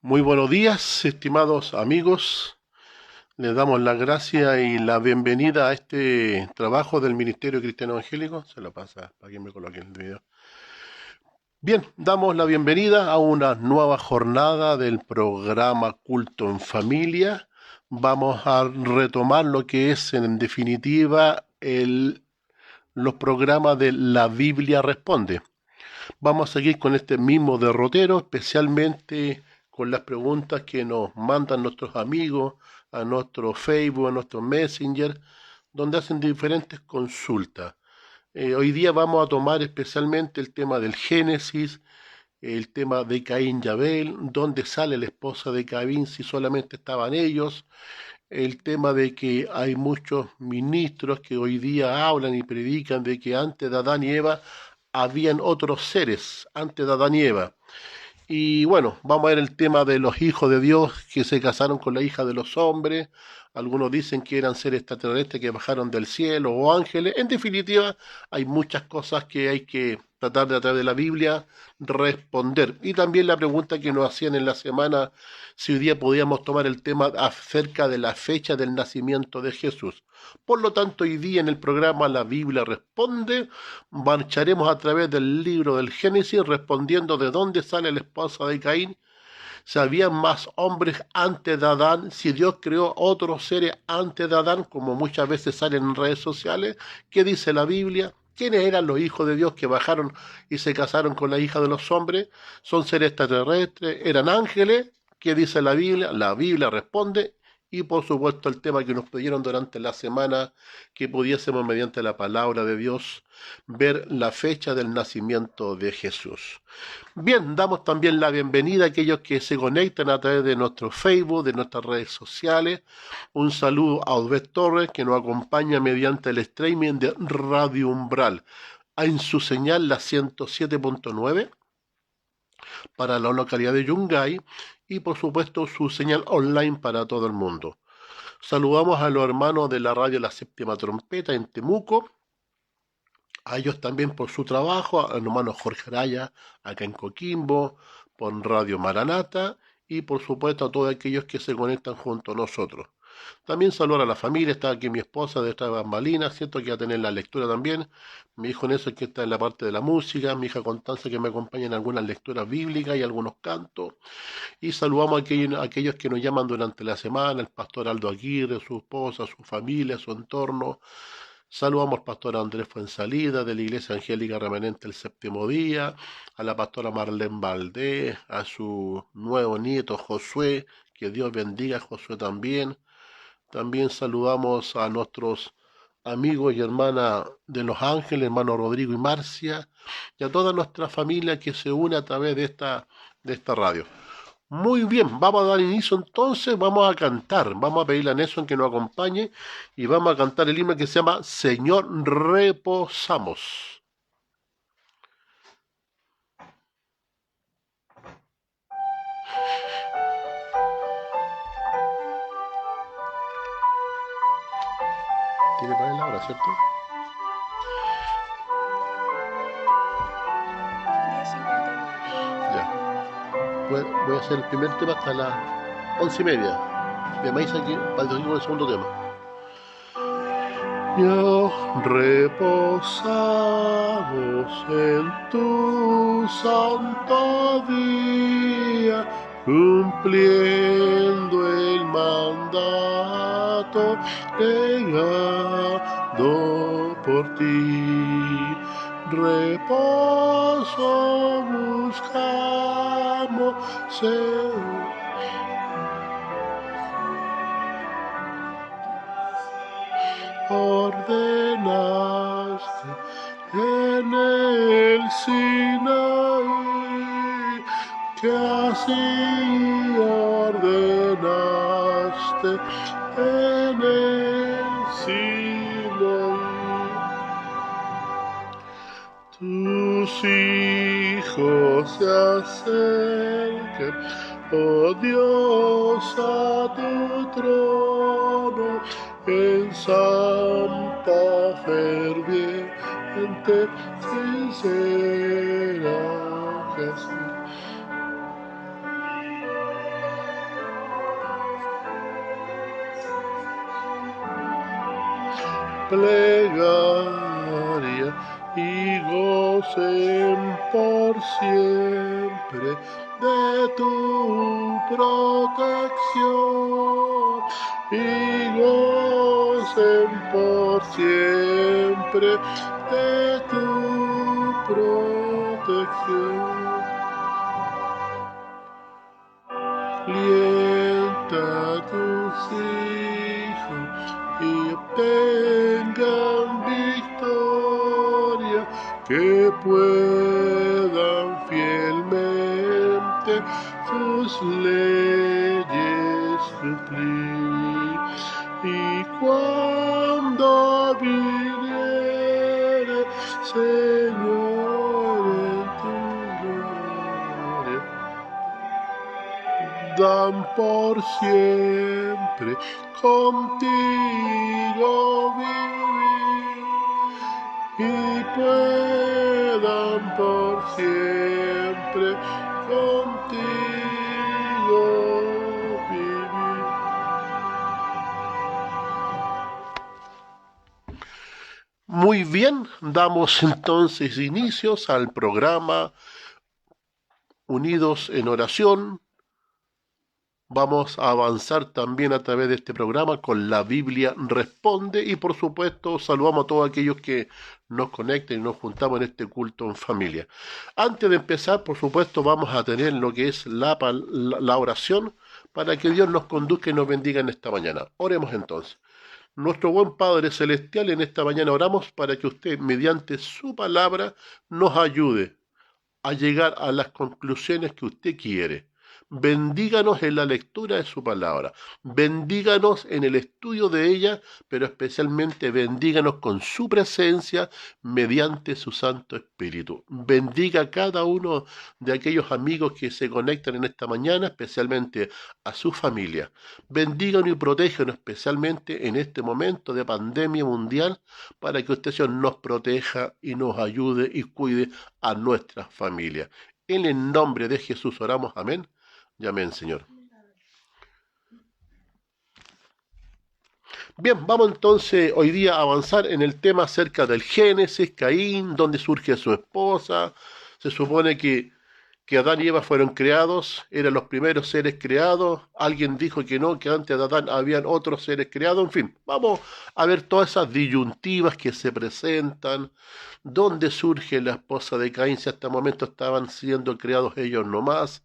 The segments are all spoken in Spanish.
Muy buenos días, estimados amigos. Les damos la gracia y la bienvenida a este trabajo del Ministerio Cristiano Evangélico. Se lo pasa para que me coloque el video. Bien, damos la bienvenida a una nueva jornada del programa Culto en Familia. Vamos a retomar lo que es, en definitiva, los programas de La Biblia Responde. Vamos a seguir con este mismo derrotero, especialmente con las preguntas que nos mandan nuestros amigos a nuestro Facebook, a nuestro Messenger, donde hacen diferentes consultas. Hoy día vamos a tomar especialmente el tema del Génesis, el tema de Caín y Abel, dónde sale la esposa de Caín si solamente estaban ellos, el tema de que hay muchos ministros que hoy día hablan y predican de que antes de Adán y Eva habían otros seres, antes de Adán y Eva. Y bueno, vamos a ver el tema de los hijos de Dios que se casaron con la hija de los hombres. Algunos dicen que eran seres extraterrestres que bajaron del cielo o ángeles. En definitiva, hay muchas cosas que hay que tratar de a través de la Biblia responder. Y también la pregunta que nos hacían en la semana, si hoy día podíamos tomar el tema acerca de la fecha del nacimiento de Jesús. Por lo tanto, hoy día en el programa La Biblia Responde, marcharemos a través del libro del Génesis respondiendo de dónde sale la esposa de Caín, si había más hombres antes de Adán, si Dios creó otros seres antes de Adán, como muchas veces salen en redes sociales, qué dice la Biblia, quiénes eran los hijos de Dios que bajaron y se casaron con la hija de los hombres, son seres extraterrestres, eran ángeles, qué dice la Biblia responde, y por supuesto el tema que nos pidieron durante la semana, que pudiésemos mediante la palabra de Dios ver la fecha del nacimiento de Jesús. Bien, damos también la bienvenida a aquellos que se conectan a través de nuestro Facebook, de nuestras redes sociales. Un saludo a Odbert Torres, que nos acompaña mediante el streaming de Radio Umbral, en su señal la 107.9 para la localidad de Yungay y por supuesto su señal online para todo el mundo. Saludamos a los hermanos de la radio La Séptima Trompeta en Temuco, a ellos también por su trabajo, al hermano Jorge Araya, acá en Coquimbo, por Radio Maranata, y por supuesto a todos aquellos que se conectan junto a nosotros. También saludar a la familia, está aquí mi esposa de esta bambalina, siento que va a tener la lectura también, mi hijo Nelson que está en la parte de la música, mi hija Constanza que me acompaña en algunas lecturas bíblicas y algunos cantos, y saludamos a aquellos que nos llaman durante la semana, el pastor Aldo Aguirre, su esposa, su familia, su entorno. Saludamos al pastor Andrés Fuensalida de la Iglesia Angélica Remanente el Séptimo Día, a la pastora Marlene Valdés, a su nuevo nieto Josué, que Dios bendiga a Josué también. También saludamos a nuestros amigos y hermanas de Los Ángeles, hermano Rodrigo y Marcia, y a toda nuestra familia que se une a través de esta radio. Muy bien, vamos a dar inicio entonces, vamos a cantar, vamos a pedirle a Nelson que nos acompañe y vamos a cantar el himno que se llama Señor reposamos. Tiene para él ahora, ¿cierto? Ya. Voy a hacer el primer tema hasta las 11:30. Me vais aquí para seguir con el segundo tema. Ya reposamos en tu santo día, cumpliendo el mandato legado por ti. Reposo buscamos, ordenaste en el Sinaí, que así ordenaste en el Sinaí. Tus hijos se acerquen, oh Dios, a tu trono, en santa ferviente, sincera oración. plegaria y gocen por siempre de tu protección, y gocen por siempre de tu protección. Alienta a tus hijos y obtengan victoria, que puedan fielmente sus leyes cumplir. Y cuando viniere, Señor, en tu gloria, dan por siempre contigo vivir, y puedan por siempre contigo vivir. Muy bien, damos entonces inicios al programa Unidos en Oración. Vamos a avanzar también a través de este programa con la Biblia Responde, y por supuesto saludamos a todos aquellos que nos conecten y nos juntamos en este culto en familia. Antes de empezar, por supuesto, vamos a tener lo que es la oración para que Dios nos conduzca y nos bendiga en esta mañana. Oremos entonces. Nuestro buen Padre Celestial, en esta mañana oramos para que usted, mediante su palabra, nos ayude a llegar a las conclusiones que usted quiere. Bendíganos en la lectura de su palabra, bendíganos en el estudio de ella, pero especialmente bendíganos con su presencia mediante su Santo Espíritu. Bendiga a cada uno de aquellos amigos que se conectan en esta mañana, especialmente a su familia. Bendíganos y protéjanos especialmente en este momento de pandemia mundial, para que usted, Señor, nos proteja y nos ayude y cuide a nuestras familias. En el nombre de Jesús oramos, amén. Y amén, Señor. Bien, vamos entonces hoy día a avanzar en el tema acerca del Génesis, Caín, donde surge su esposa. Se supone que Adán y Eva fueron creados, eran los primeros seres creados. Alguien dijo que no, que antes de Adán habían otros seres creados. En fin, vamos a ver todas esas disyuntivas que se presentan. ¿Dónde surge la esposa de Caín si hasta el momento estaban siendo creados ellos nomás?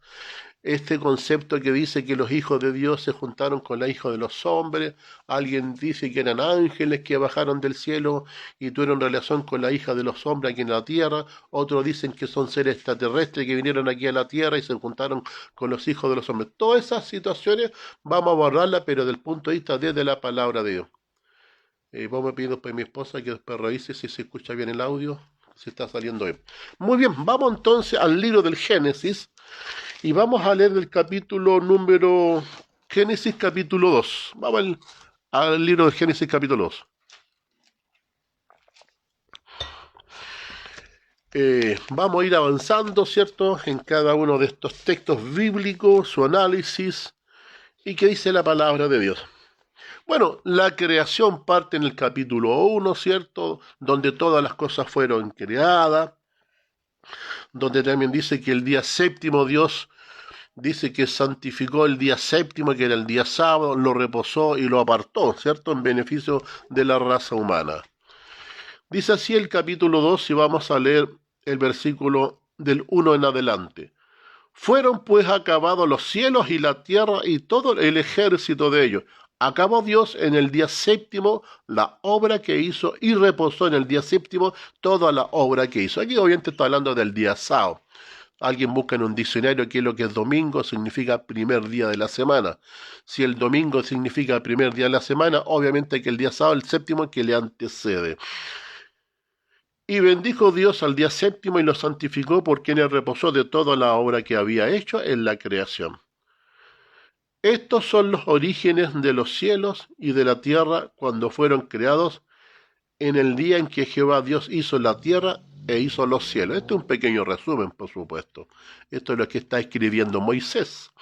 Este concepto que dice que los hijos de Dios se juntaron con la hija de los hombres. Alguien dice que eran ángeles que bajaron del cielo y tuvieron relación con la hija de los hombres aquí en la tierra. Otros dicen que son seres extraterrestres que vinieron aquí a la tierra y se juntaron con los hijos de los hombres. Todas esas situaciones vamos a abordarlas, pero desde el punto de vista desde la palabra de Dios. Vamos pidiendo para mi esposa que después revise si se escucha bien el audio, si está saliendo bien. Muy bien, vamos entonces al libro del Génesis. Y vamos a leer del capítulo número... Génesis capítulo 2. Vamos al libro de Génesis capítulo 2. Vamos a ir avanzando, ¿cierto?, en cada uno de estos textos bíblicos, su análisis, y qué dice la palabra de Dios. Bueno, la creación parte en el capítulo 1, ¿cierto?, donde todas las cosas fueron creadas, donde también dice que el día séptimo Dios dice que santificó el día séptimo, que era el día sábado, lo reposó y lo apartó, ¿cierto?, en beneficio de la raza humana. Dice así el capítulo 2, y vamos a leer el versículo del 1 en adelante. Fueron pues acabados los cielos y la tierra y todo el ejército de ellos. Acabó Dios en el día séptimo la obra que hizo, y reposó en el día séptimo toda la obra que hizo. Aquí obviamente está hablando del día sábado. Alguien busca en un diccionario qué es lo que es domingo, significa primer día de la semana. Si el domingo significa primer día de la semana, obviamente que el día sábado, el séptimo, que le antecede. Y bendijo Dios al día séptimo y lo santificó, porque en él reposó de toda la obra que había hecho en la creación. Estos son los orígenes de los cielos y de la tierra cuando fueron creados, en el día en que Jehová Dios hizo la tierra e hizo los cielos. Este es un pequeño resumen, por supuesto. Esto es lo que está escribiendo Moisés.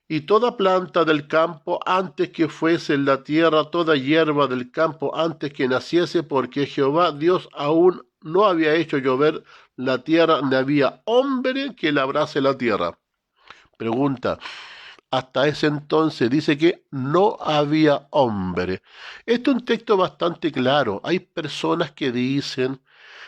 Y toda planta del campo antes que fuese en la tierra, toda hierba del campo antes que naciese, porque Jehová Dios aún no había hecho llover la tierra, ni había hombre que labrase la tierra. Pregunta, hasta ese entonces dice que no había hombre. Este es un texto bastante claro. Hay personas que dicen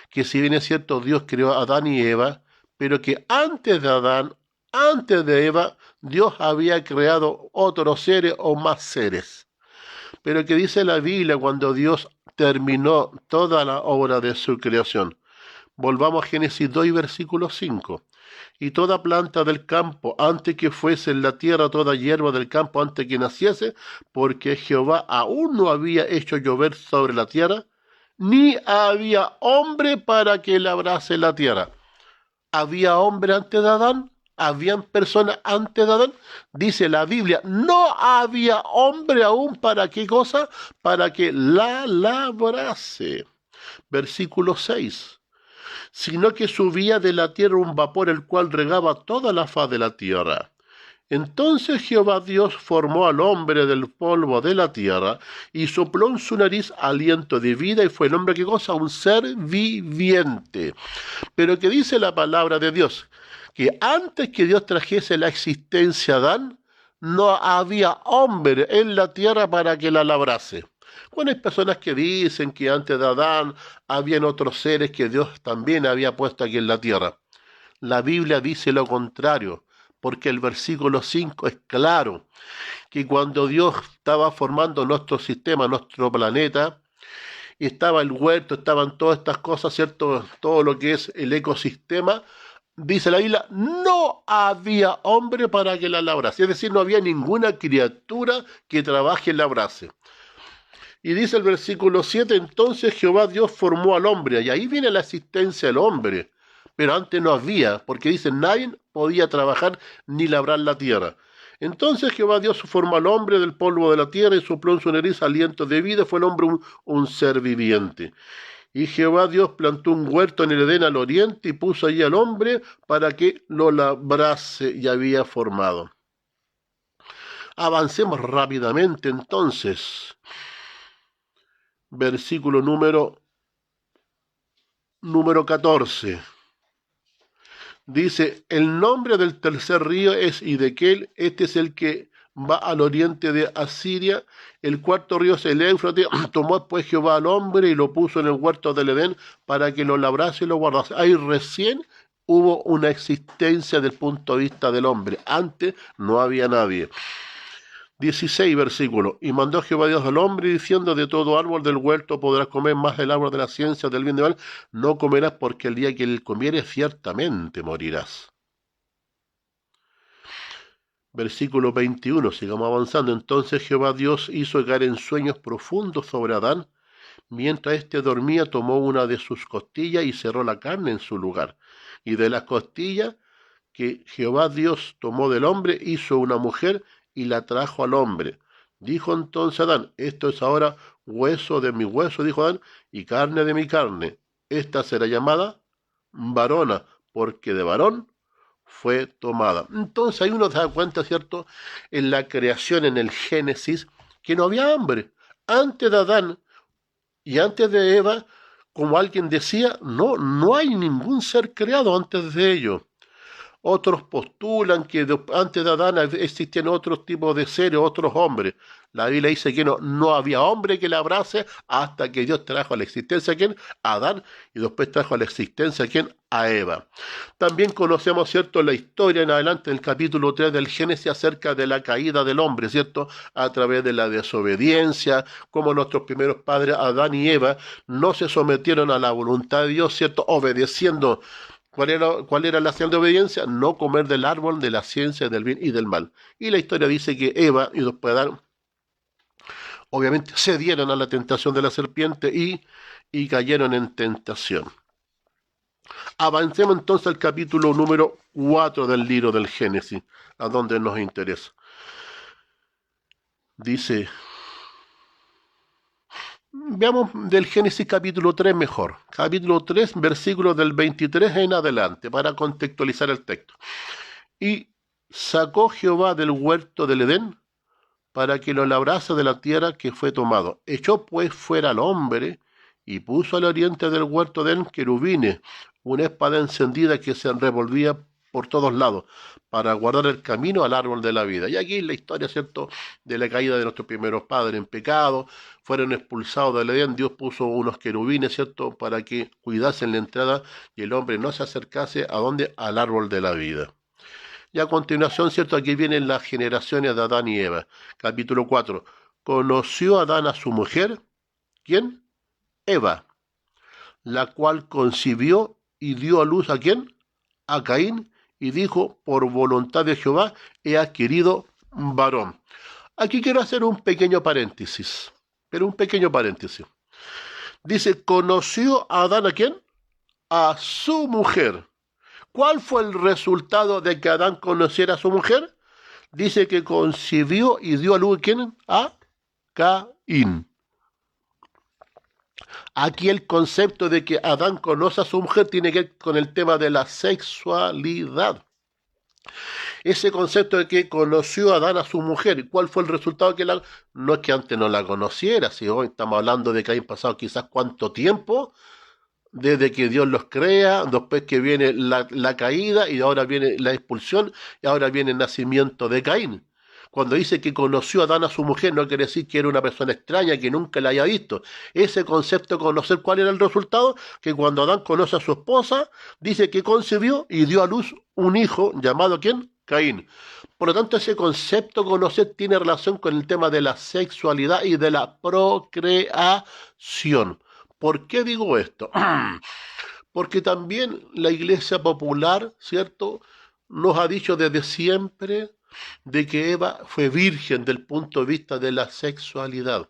que si bien es cierto Dios creó a Adán y Eva, pero que antes de Adán, antes de Eva, Dios había creado otros seres o más seres. Pero que dice la Biblia cuando Dios terminó toda la obra de su creación. Volvamos a Génesis 2 y versículo 5. Y toda planta del campo, antes que fuese en la tierra, toda hierba del campo, antes que naciese, porque Jehová aún no había hecho llover sobre la tierra, ni había hombre para que labrase la tierra. ¿Había hombre antes de Adán? ¿Habían personas antes de Adán? Dice la Biblia, no había hombre aún para qué cosa, para que la labrase. Versículo 6. Sino que subía de la tierra un vapor el cual regaba toda la faz de la tierra. Entonces Jehová Dios formó al hombre del polvo de la tierra y sopló en su nariz aliento de vida y fue el hombre que goza un ser viviente. Pero que dice la palabra de Dios, que antes que Dios trajese la existencia a Adán, no había hombre en la tierra para que la labrase. Bueno, hay personas que dicen que antes de Adán habían otros seres que Dios también había puesto aquí en la tierra. La Biblia dice lo contrario, porque el versículo 5 es claro, que cuando Dios estaba formando nuestro sistema, nuestro planeta, estaba el huerto, estaban todas estas cosas, ¿cierto? Todo lo que es el ecosistema, dice la Biblia, no había hombre para que la labrase. Es decir, no había ninguna criatura que trabaje en labrase. Y dice el versículo 7, entonces Jehová Dios formó al hombre, y ahí viene la existencia del hombre. Pero antes no había, porque dice, nadie podía trabajar ni labrar la tierra. Entonces Jehová Dios formó al hombre del polvo de la tierra y sopló en su nariz aliento de vida, fue el hombre un ser viviente. Y Jehová Dios plantó un huerto en el Edén al oriente y puso allí al hombre para que lo labrase y había formado. Avancemos rápidamente entonces. Versículo número 14. Dice, el nombre del tercer río es Hidekel, este es el que va al oriente de Asiria, el cuarto río es el Éufrates, tomó pues Jehová al hombre y lo puso en el huerto del Edén para que lo labrase y lo guardase. Ahí recién hubo una existencia del punto de vista del hombre, antes no había nadie. 16 versículo, y mandó Jehová Dios al hombre diciendo, de todo árbol del huerto podrás comer, más del árbol de la ciencia del bien y del mal no comerás, porque el día que él comiere ciertamente morirás. Versículo 21, sigamos avanzando. Entonces Jehová Dios hizo caer en sueños profundos sobre Adán, mientras éste dormía tomó una de sus costillas y cerró la carne en su lugar, y de las costillas que Jehová Dios tomó del hombre hizo una mujer y la trajo al hombre. Dijo entonces Adán, esto es ahora hueso de mi hueso, dijo Adán, y carne de mi carne. Esta será llamada varona, porque de varón fue tomada. Entonces ahí uno se da cuenta, ¿cierto?, en la creación, en el Génesis, que no había hambre. Antes de Adán y antes de Eva, como alguien decía, no hay ningún ser creado antes de ello. Otros postulan que antes de Adán existían otros tipos de seres, otros hombres. La Biblia dice que no había hombre que labrase hasta que Dios trajo a la existencia a quién, a Adán, y después trajo a la existencia a quién, a Eva. También conocemos, ¿cierto?, la historia en adelante, en el capítulo 3 del Génesis, acerca de la caída del hombre, ¿cierto?, a través de la desobediencia, como nuestros primeros padres, Adán y Eva, no se sometieron a la voluntad de Dios, ¿cierto?, obedeciendo. ¿Cuál era la señal de obediencia? No comer del árbol de la ciencia del bien y del mal. Y la historia dice que Eva y después Adán, obviamente, cedieron a la tentación de la serpiente y cayeron en tentación. Avancemos entonces al capítulo número 4 del libro del Génesis, a donde nos interesa. Dice, veamos del Génesis capítulo 3 mejor. Capítulo 3, versículos del 23 en adelante, para contextualizar el texto. Y sacó Jehová del huerto del Edén para que lo labrase de la tierra que fue tomado. Echó pues fuera al hombre y puso al oriente del huerto de Edén querubines, una espada encendida que se revolvía por todos lados para guardar el camino al árbol de la vida. Y aquí la historia, ¿cierto?, de la caída de nuestros primeros padres en pecado, fueron expulsados del Edén, Dios puso unos querubines, ¿cierto?, para que cuidasen la entrada y el hombre no se acercase a donde, al árbol de la vida. Y a continuación, ¿cierto?, aquí vienen las generaciones de Adán y Eva. Capítulo 4. Conoció Adán a su mujer, ¿quién? Eva, la cual concibió y dio a luz ¿a quién? A Caín, y dijo, por voluntad de Jehová he adquirido varón. Aquí quiero hacer un pequeño paréntesis, pero un pequeño paréntesis. Dice, conoció a Adán ¿a quién? A su mujer. ¿Cuál fue el resultado de que Adán conociera a su mujer? Dice que concibió y dio a luz ¿a quién? A Caín. Aquí el concepto de que Adán conoce a su mujer tiene que ver con el tema de la sexualidad. Ese concepto de que conoció a Adán a su mujer, ¿y cuál fue el resultado? No es que antes no la conociera, si hoy estamos hablando de que hayan pasado quizás cuánto tiempo, desde que Dios los crea, después que viene la caída y ahora viene la expulsión y ahora viene el nacimiento de Caín. Cuando dice que conoció a Adán a su mujer, no quiere decir que era una persona extraña, que nunca la haya visto. Ese concepto de conocer, ¿cuál era el resultado? Que cuando Adán conoce a su esposa, dice que concibió y dio a luz un hijo llamado ¿quién? Caín. Por lo tanto, ese concepto conocer tiene relación con el tema de la sexualidad y de la procreación. ¿Por qué digo esto? Porque también la Iglesia popular, ¿cierto?, nos ha dicho desde siempre de que Eva fue virgen del punto de vista de la sexualidad,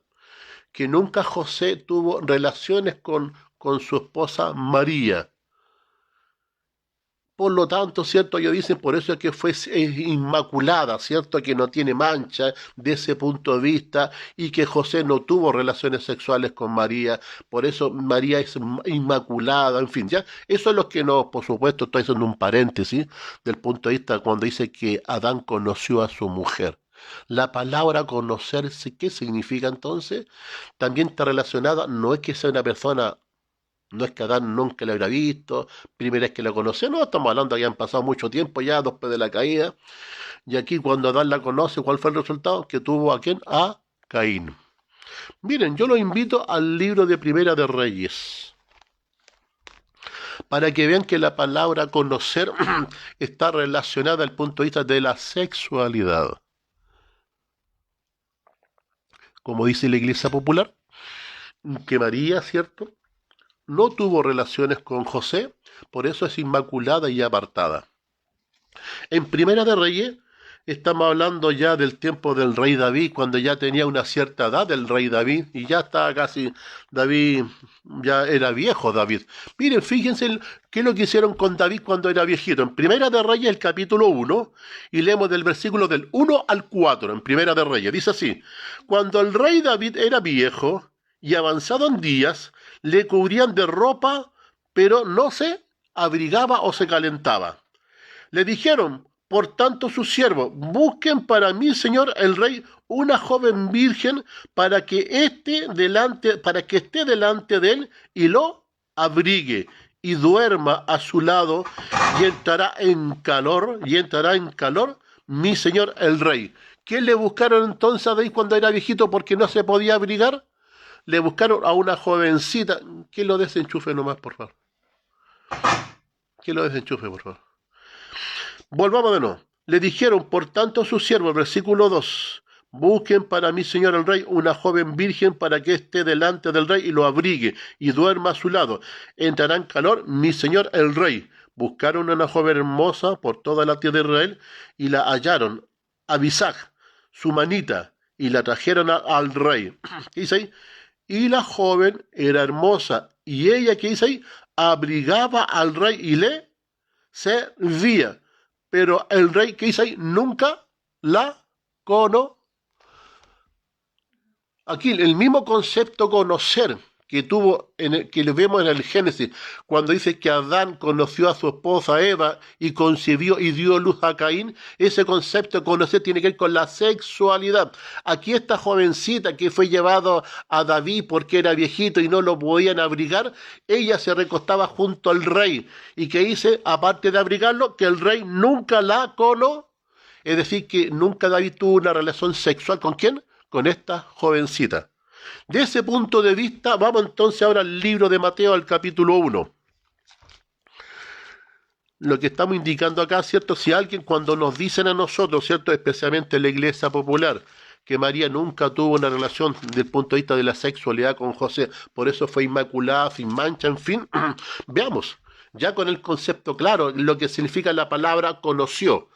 que nunca José tuvo relaciones con su esposa María. Por lo tanto, ¿cierto? Ellos dicen por eso es que fue inmaculada, ¿cierto? Que no tiene mancha de ese punto de vista y que José no tuvo relaciones sexuales con María, por eso María es inmaculada, en fin, ya. Eso es lo que no, por supuesto, estoy haciendo un paréntesis del punto de vista cuando dice que Adán conoció a su mujer. La palabra conocerse, ¿qué significa entonces? También está relacionada, no es que sea una persona. No es que Adán nunca la hubiera visto, primera vez que la conoció, no, estamos hablando que han pasado mucho tiempo ya después de la caída. Y aquí cuando Adán la conoce, ¿cuál fue el resultado? Que tuvo ¿a quién? A Caín. Miren, yo los invito al libro de Primera de Reyes, para que vean que la palabra conocer está relacionada al punto de vista de la sexualidad. Como dice la Iglesia Popular, que María, ¿cierto?, no tuvo relaciones con José, por eso es inmaculada y apartada. En Primera de Reyes estamos hablando ya del tiempo del rey David, cuando ya tenía una cierta edad el rey David, y ya estaba casi, David, ya era viejo David. Miren, fíjense qué es lo que hicieron con David cuando era viejito. En Primera de Reyes, el capítulo 1, y leemos del versículo del 1 al 4, en Primera de Reyes, dice así: cuando el rey David era viejo y avanzado en días, le cubrían de ropa, pero no se abrigaba o se calentaba. Le dijeron, por tanto, sus siervos, busquen para mí, señor el rey, una joven virgen para que esté delante de él y lo abrigue y duerma a su lado y entrará en calor mi señor el rey. ¿Qué le buscaron entonces a David cuando era viejito porque no se podía abrigar? Le buscaron a una jovencita. Que lo desenchufe nomás, por favor. Que lo desenchufe, por favor. Volvamos de nuevo. Le dijeron, por tanto, sus siervos, versículo 2, busquen para mí, señor el rey, una joven virgen para que esté delante del rey y lo abrigue y duerma a su lado. Entrará en calor mi señor el rey. Buscaron una joven hermosa por toda la tierra de Israel y la hallaron, Abisag, su manita, y la trajeron al rey. ¿Qué dice ahí? Y la joven era hermosa, y ella, ¿qué dice ahí? Abrigaba al rey y le servía. Pero el rey, ¿qué dice ahí? Nunca la conoció. Aquí el mismo concepto conocer que tuvo, que lo vemos en el Génesis, cuando dice que Adán conoció a su esposa Eva y concibió y dio luz a Caín, ese concepto de conocer tiene que ver con la sexualidad. Aquí esta jovencita que fue llevado a David porque era viejito y no lo podían abrigar, ella se recostaba junto al rey. ¿Y que dice, aparte de abrigarlo, que el rey nunca la conoció? Es decir, que nunca David tuvo una relación sexual ¿con quién? Con esta jovencita. De ese punto de vista, vamos entonces ahora al libro de Mateo, al capítulo 1. Lo que estamos indicando acá, ¿cierto? Si alguien cuando nos dicen a nosotros, ¿cierto? Especialmente en la iglesia popular, que María nunca tuvo una relación desde el punto de vista de la sexualidad con José, por eso fue inmaculada, sin mancha, en fin, veamos, ya con el concepto claro, lo que significa la palabra conoció.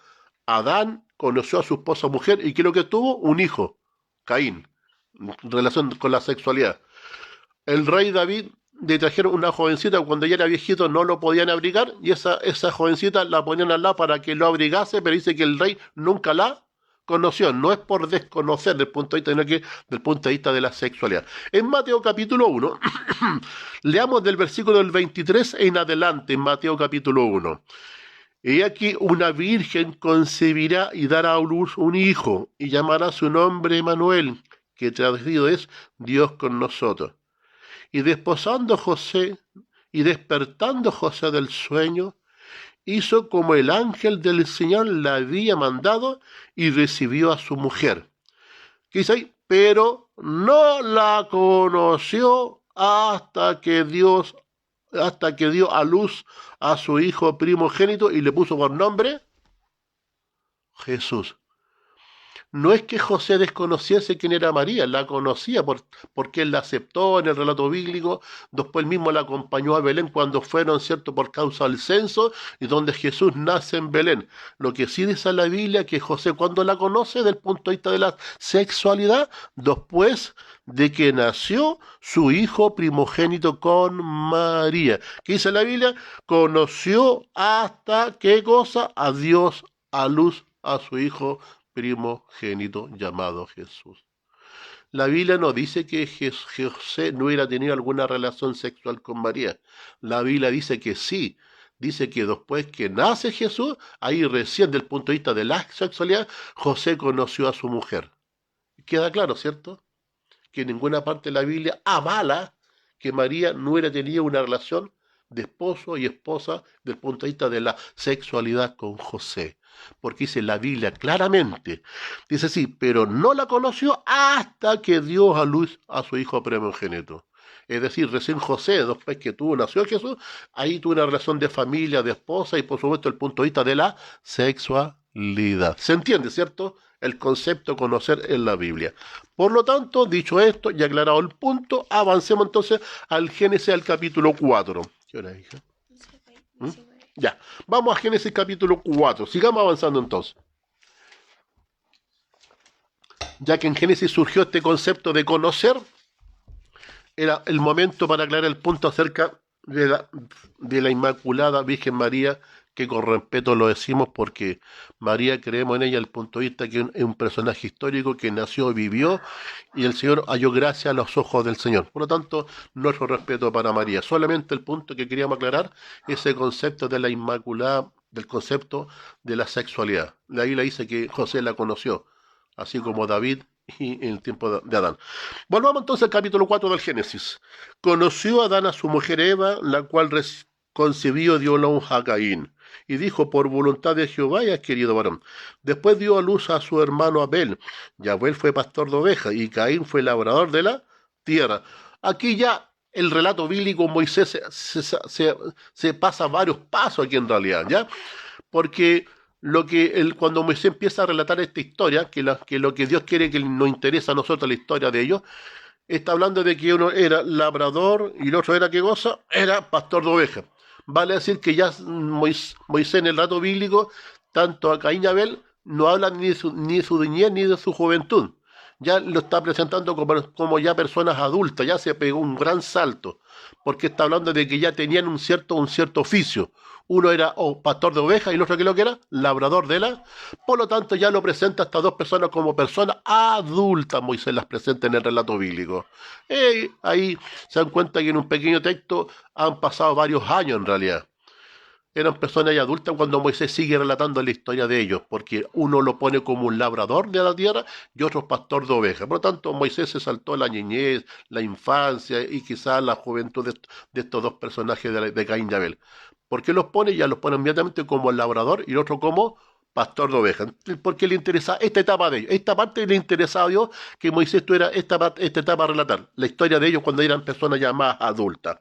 Adán conoció a su esposa mujer y creo que tuvo un hijo, Caín, en relación con la sexualidad. El rey David le trajeron una jovencita cuando ya era viejito, no lo podían abrigar y esa jovencita la ponían al lado para que lo abrigase, pero dice que el rey nunca la conoció, no es por desconocer del punto de vista, sino que del punto de vista de la sexualidad. En Mateo capítulo 1, leamos del versículo del 23 en adelante, en Mateo capítulo 1. He aquí una virgen concebirá y dará a luz un hijo, y llamará su nombre Emmanuel, que traducido es Dios con nosotros. Y desposando José, y despertando José del sueño, hizo como el ángel del Señor le había mandado, y recibió a su mujer. ¿Qué dice ahí? Pero no la conoció hasta que dio a luz a su hijo primogénito y le puso por nombre Jesús. No es que José desconociese quién era María, la conocía porque él la aceptó en el relato bíblico, después él mismo la acompañó a Belén cuando fueron, ¿cierto?, por causa del censo, y donde Jesús nace en Belén. Lo que sí dice la Biblia que José cuando la conoce, desde el punto de vista de la sexualidad, después de que nació su hijo primogénito con María. ¿Qué dice la Biblia? Conoció hasta, ¿qué cosa? A Dios a luz a su hijo primogénito llamado Jesús. La Biblia no dice que José no hubiera tenido alguna relación sexual con María. La Biblia dice que sí. Dice que después que nace Jesús, ahí recién desde el punto de vista de la sexualidad, José conoció a su mujer. Queda claro, ¿cierto? Que en ninguna parte de la Biblia avala que María no hubiera tenido una relación de esposo y esposa desde el punto de vista de la sexualidad con José. Porque dice la Biblia claramente, dice sí, pero no la conoció hasta que dio a luz a su hijo primogénito. Es decir, recién José, después que nació Jesús, ahí tuvo una relación de familia, de esposa y por supuesto el punto de vista de la sexualidad. ¿Se entiende, cierto? El concepto conocer en la Biblia. Por lo tanto, dicho esto y aclarado el punto, avancemos entonces al Génesis, al capítulo 4. ¿Qué hora es, hija? ¿Mm? Ya, vamos a Génesis capítulo 4. Sigamos avanzando entonces. Ya que en Génesis surgió este concepto de conocer, era el momento para aclarar el punto acerca de la Inmaculada Virgen María, que con respeto lo decimos porque María creemos en ella el punto de vista que es un personaje histórico que nació y vivió y el Señor halló gracia a los ojos del Señor. Por lo tanto, nuestro respeto para María. Solamente el punto que queríamos aclarar es ese concepto de la Inmaculada, del concepto de la sexualidad. La Biblia dice que José la conoció, así como David y en el tiempo de Adán. Volvamos entonces al capítulo 4 del Génesis. Conoció Adán a su mujer Eva, la cual concibió y dio luz a Caín. Y dijo, por voluntad de Jehová, ya querido varón. Después dio a luz a su hermano Abel. Y Abel fue pastor de ovejas, y Caín fue labrador de la tierra. Aquí ya el relato bíblico, Moisés se pasa varios pasos aquí en realidad, ¿ya? Porque cuando Moisés empieza a relatar esta historia, que lo que Dios quiere que nos interesa a nosotros la historia de ellos, está hablando de que uno era labrador y el otro era, ¿qué cosa? Era pastor de ovejas. Vale decir que ya Moisés en el relato bíblico, tanto a Caín y Abel, no hablan ni de su niñez ni de su juventud. Ya lo está presentando como ya personas adultas, ya se pegó un gran salto, porque está hablando de que ya tenían un cierto oficio. Uno era pastor de ovejas y el otro que lo que era, labrador de la. Por lo tanto, ya lo presenta a estas dos personas como personas adultas. Moisés las presenta en el relato bíblico. Ahí se dan cuenta que en un pequeño texto han pasado varios años en realidad. Eran personas ya adultas cuando Moisés sigue relatando la historia de ellos, porque uno lo pone como un labrador de la tierra y otro pastor de ovejas. Por lo tanto, Moisés se saltó la niñez, la infancia y quizás la juventud de estos dos personajes de Caín y Abel. ¿Por qué los pone? Ya los pone inmediatamente como el labrador y el otro como pastor de ovejas. Porque le interesa esta etapa de ellos. Esta parte le interesaba a Dios que Moisés tuviera esta etapa a relatar, la historia de ellos cuando eran personas ya más adultas.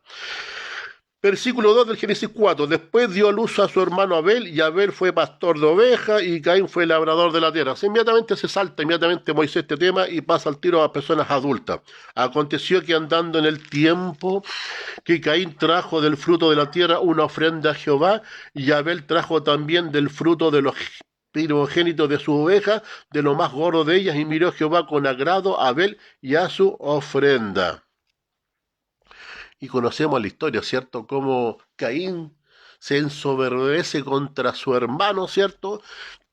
Versículo 2 del Génesis 4. Después dio luz a su hermano Abel, y Abel fue pastor de ovejas, y Caín fue labrador de la tierra. Inmediatamente se salta inmediatamente Moisés este tema y pasa al tiro a personas adultas. Aconteció que andando en el tiempo, que Caín trajo del fruto de la tierra una ofrenda a Jehová, y Abel trajo también del fruto de los primogénitos de su oveja, de lo más gordo de ellas, y miró Jehová con agrado a Abel y a su ofrenda. Y conocemos la historia, ¿cierto? Cómo Caín se ensoberbece contra su hermano, ¿cierto?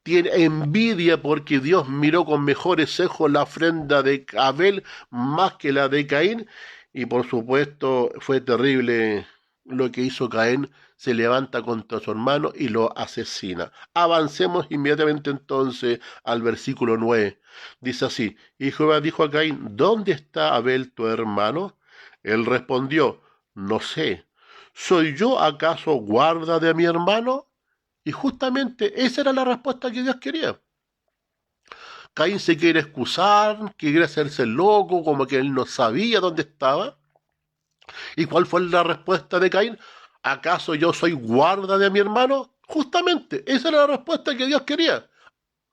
Tiene envidia porque Dios miró con mejores ojos la ofrenda de Abel más que la de Caín. Y por supuesto fue terrible lo que hizo Caín. Se levanta contra su hermano y lo asesina. Avancemos inmediatamente entonces al versículo 9. Dice así: y Jehová dijo a Caín: ¿dónde está Abel tu hermano? Él respondió: no sé, ¿soy yo acaso guarda de mi hermano? Y justamente esa era la respuesta que Dios quería. Caín se quiere excusar, quiere hacerse loco, como que él no sabía dónde estaba. ¿Y cuál fue la respuesta de Caín? ¿Acaso yo soy guarda de mi hermano? Justamente, esa era la respuesta que Dios quería.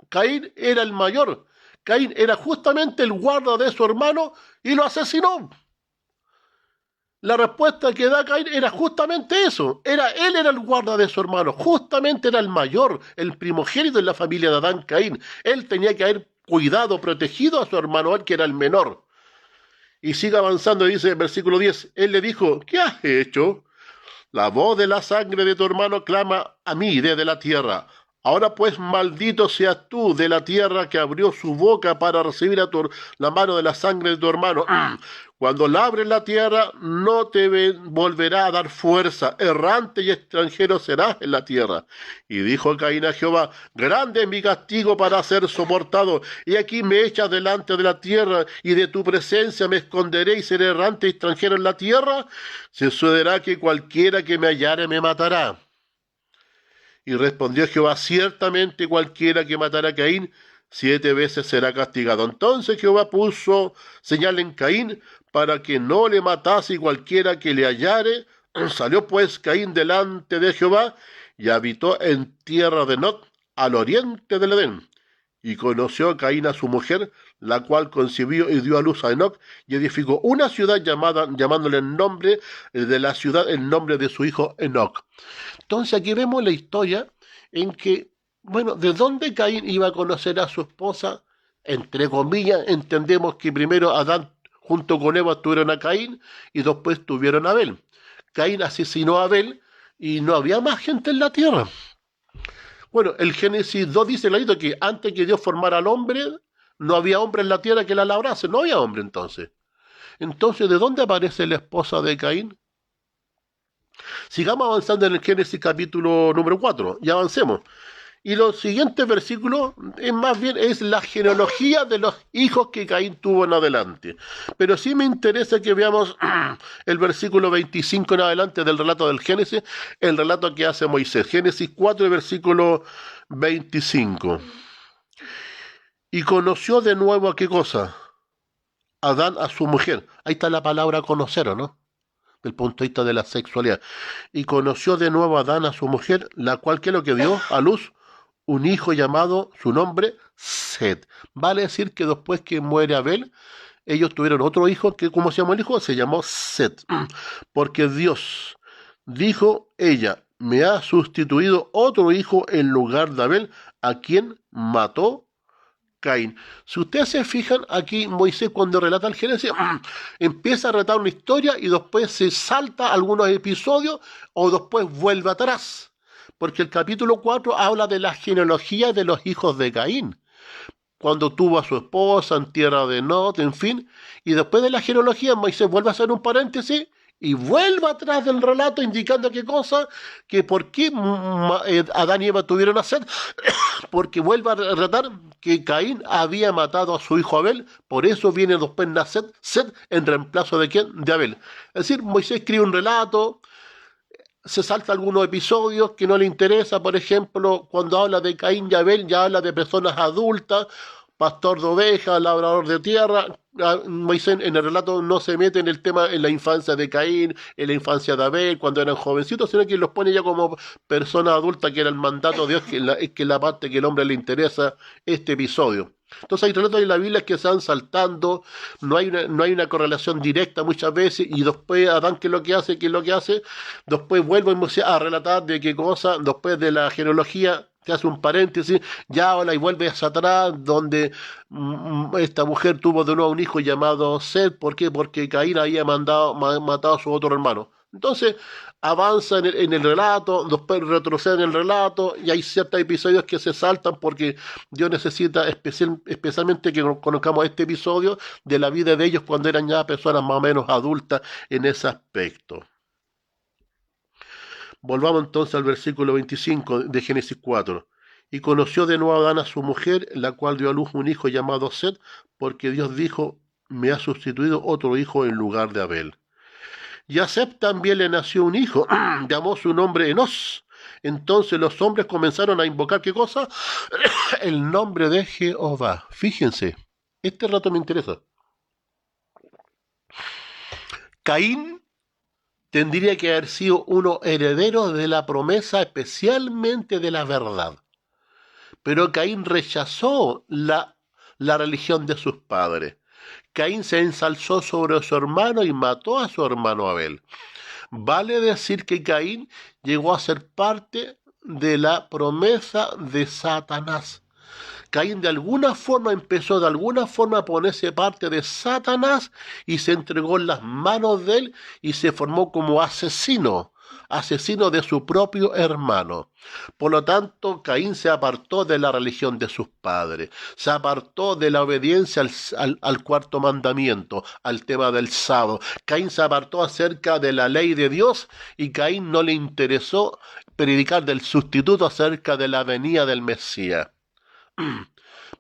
Caín era el mayor. Caín era justamente el guarda de su hermano y lo asesinó. La respuesta que da Caín era justamente eso. Él era el guarda de su hermano. Justamente era el mayor, el primogénito en la familia de Adán, Caín. Él tenía que haber cuidado, protegido a su hermano, él que era el menor. Y sigue avanzando y dice en versículo 10, él le dijo: ¿qué has hecho? La voz de la sangre de tu hermano clama a mí desde la tierra. Ahora pues maldito seas tú de la tierra que abrió su boca para recibir la mano de la sangre de tu hermano. Cuando labres la tierra no te volverá a dar fuerza, errante y extranjero serás en la tierra. Y dijo Caín a Jehová: grande es mi castigo para ser soportado, y aquí me echas delante de la tierra, y de tu presencia me esconderé y seré errante y extranjero en la tierra. Se sucederá que cualquiera que me hallare me matará. Y respondió Jehová: ciertamente cualquiera que matara a Caín 7 veces será castigado. Entonces Jehová puso señal en Caín para que no le matase, y cualquiera que le hallare. Salió pues Caín delante de Jehová y habitó en tierra de Nod, al oriente del Edén. Y conoció a Caín a su mujer, la cual concibió y dio a luz a Enoc, y edificó una ciudad llamándole el nombre de la ciudad, el nombre de su hijo Enoc. Entonces aquí vemos la historia en que, bueno, ¿de dónde Caín iba a conocer a su esposa? Entre comillas, entendemos que primero Adán junto con Eva tuvieron a Caín y después tuvieron a Abel. Caín asesinó a Abel y no había más gente en la tierra. Bueno, el Génesis 2 dice clarito que antes que Dios formara al hombre, no había hombre en la tierra que la labrase, no había hombre entonces. Entonces, ¿de dónde aparece la esposa de Caín? Sigamos avanzando en el Génesis capítulo número 4 y avancemos. Y los siguientes versículos más bien es la genealogía de los hijos que Caín tuvo en adelante. Pero sí me interesa que veamos el versículo 25 en adelante del relato del Génesis, el relato que hace Moisés. Génesis 4, versículo 25. Y conoció de nuevo a qué cosa? Adán a su mujer. Ahí está la palabra conocer, ¿o no? Del punto de vista de la sexualidad. Y conoció de nuevo a Adán a su mujer, la cual, ¿qué es lo que dio a luz? Un hijo llamado, su nombre, Set. Vale decir que después que muere Abel, ellos tuvieron otro hijo que, ¿cómo se llamó el hijo? Se llamó Set. Porque Dios dijo, ella me ha sustituido otro hijo en lugar de Abel, a quien mató Caín. Si ustedes se fijan, aquí Moisés cuando relata el Génesis, empieza a relatar una historia y después se salta algunos episodios o después vuelve atrás. Porque el capítulo 4 habla de la genealogía de los hijos de Caín, cuando tuvo a su esposa en tierra de Nod, en fin, y después de la genealogía Moisés vuelve a hacer un paréntesis y vuelve atrás del relato indicando qué cosa, que por qué Adán y Eva tuvieron a Set, porque vuelve a relatar que Caín había matado a su hijo Abel, por eso viene después Naset, Set en reemplazo de quién, de Abel. Es decir, Moisés escribe un relato, se salta algunos episodios que no le interesa, por ejemplo, cuando habla de Caín y Abel, ya habla de personas adultas, pastor de ovejas, labrador de tierra. Moisés en el relato no se mete en el tema en la infancia de Caín, en la infancia de Abel, cuando eran jovencitos, sino que los pone ya como personas adultas, que era el mandato de Dios, que es la parte que el hombre le interesa este episodio. Entonces hay relatos en la Biblia que se van saltando, no hay una correlación directa muchas veces, y después Adán, ¿qué es lo que hace? ¿Qué es lo que hace? Después vuelve a relatar de qué cosa, después de la genealogía, te hace un paréntesis, ya habla y vuelve hacia atrás, donde esta mujer tuvo de nuevo un hijo llamado Set. ¿Por qué? Porque Caín había matado a su otro hermano. Entonces avanza en el relato, después retrocede en el relato, y hay ciertos episodios que se saltan porque Dios necesita especialmente que conozcamos este episodio de la vida de ellos cuando eran ya personas más o menos adultas en ese aspecto. Volvamos entonces al versículo 25 de Génesis 4. Y conoció de nuevo Adán a su mujer, la cual dio a luz un hijo llamado Set, porque Dios dijo, me ha sustituido otro hijo en lugar de Abel. Y a Set también le nació un hijo, llamó su nombre Enos. Entonces los hombres comenzaron a invocar, ¿qué cosa? El nombre de Jehová. Fíjense, este rato me interesa. Caín tendría que haber sido uno heredero de la promesa, especialmente de la verdad. Pero Caín rechazó la religión de sus padres. Caín se ensalzó sobre su hermano y mató a su hermano Abel. Vale decir que Caín llegó a ser parte de la promesa de Satanás. Caín de alguna forma empezó de alguna forma a ponerse parte de Satanás y se entregó en las manos de él y se formó como asesino de su propio hermano. Por lo tanto, Caín se apartó de la religión de sus padres, se apartó de la obediencia al cuarto mandamiento, al tema del sábado. Caín se apartó acerca de la ley de Dios y Caín no le interesó predicar del sustituto acerca de la venida del Mesías.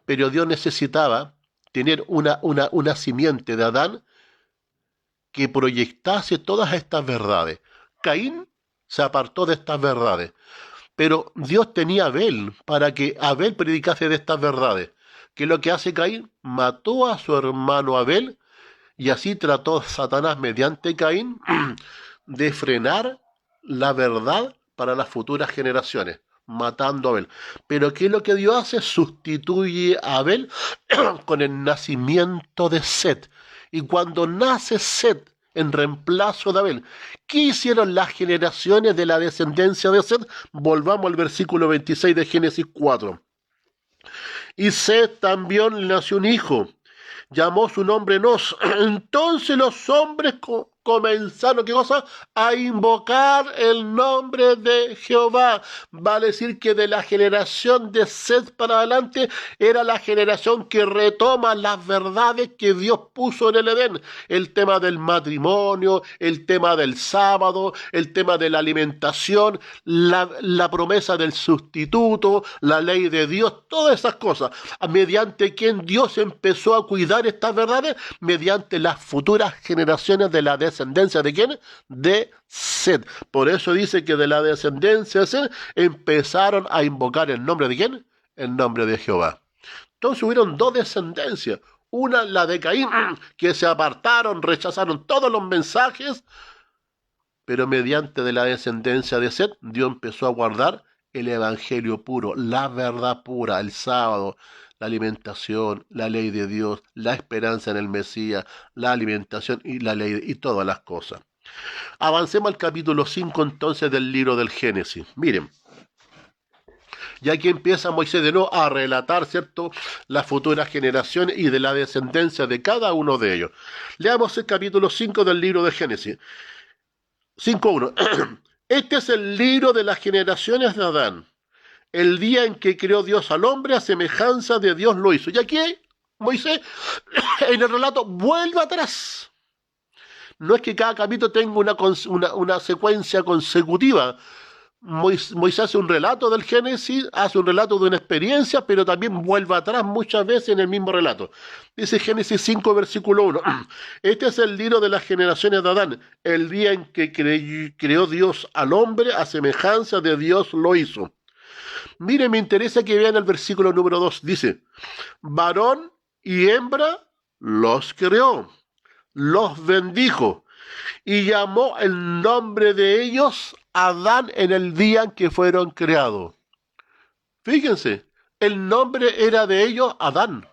Pero Dios necesitaba tener una simiente de Adán que proyectase todas estas verdades. Caín se apartó de estas verdades, pero Dios tenía a Abel para que Abel predicase de estas verdades. ¿Qué es lo que hace Caín? Mató a su hermano Abel, y así trató Satanás mediante Caín de frenar la verdad para las futuras generaciones, matando a Abel. Pero ¿qué es lo que Dios hace? Sustituye a Abel con el nacimiento de Set. Y cuando nace Set en reemplazo de Abel, ¿qué hicieron las generaciones de la descendencia de Set? Volvamos al versículo 26 de Génesis 4. Y Set también le nació un hijo, llamó su nombre Enos. Entonces los hombres comenzaron, ¿qué cosa? A invocar el nombre de Jehová. Vale decir que de la generación de Set para adelante era la generación que retoma las verdades que Dios puso en el Edén. El tema del matrimonio, el tema del sábado, el tema de la alimentación, la promesa del sustituto, la ley de Dios, todas esas cosas. Mediante quien Dios empezó a cuidar estas verdades, mediante las futuras generaciones de la descendencia de ¿quién? De Set. Por eso dice que de la descendencia de Set empezaron a invocar el nombre de ¿quién? El nombre de Jehová. Entonces hubieron dos descendencias. Una, la de Caín, que se apartaron, rechazaron todos los mensajes, pero mediante de la descendencia de Set, Dios empezó a guardar el evangelio puro, la verdad pura, el sábado, la alimentación, la ley de Dios, la esperanza en el Mesías, la alimentación y la ley y todas las cosas. Avancemos al capítulo 5 entonces del libro del Génesis. Miren, Y aquí empieza Moisés de nuevo a relatar, ¿cierto?, las futuras generaciones y de la descendencia de cada uno de ellos. Leamos el capítulo 5 del libro de Génesis. 5.1. Este es el libro de las generaciones de Adán. El día en que creó Dios al hombre, a semejanza de Dios lo hizo. Y aquí Moisés, en el relato, vuelve atrás. No es que cada capítulo tenga una secuencia consecutiva. Moisés hace un relato del Génesis, hace un relato de una experiencia, pero también vuelve atrás muchas veces en el mismo relato. Dice Génesis 5, versículo 1. Este es el libro de las generaciones de Adán. El día en que creó Dios al hombre, a semejanza de Dios lo hizo. Mire, me interesa que vean el versículo número 2. Dice, varón y hembra los creó, los bendijo y llamó el nombre de ellos Adán en el día en que fueron creados. Fíjense, el nombre era de ellos Adán.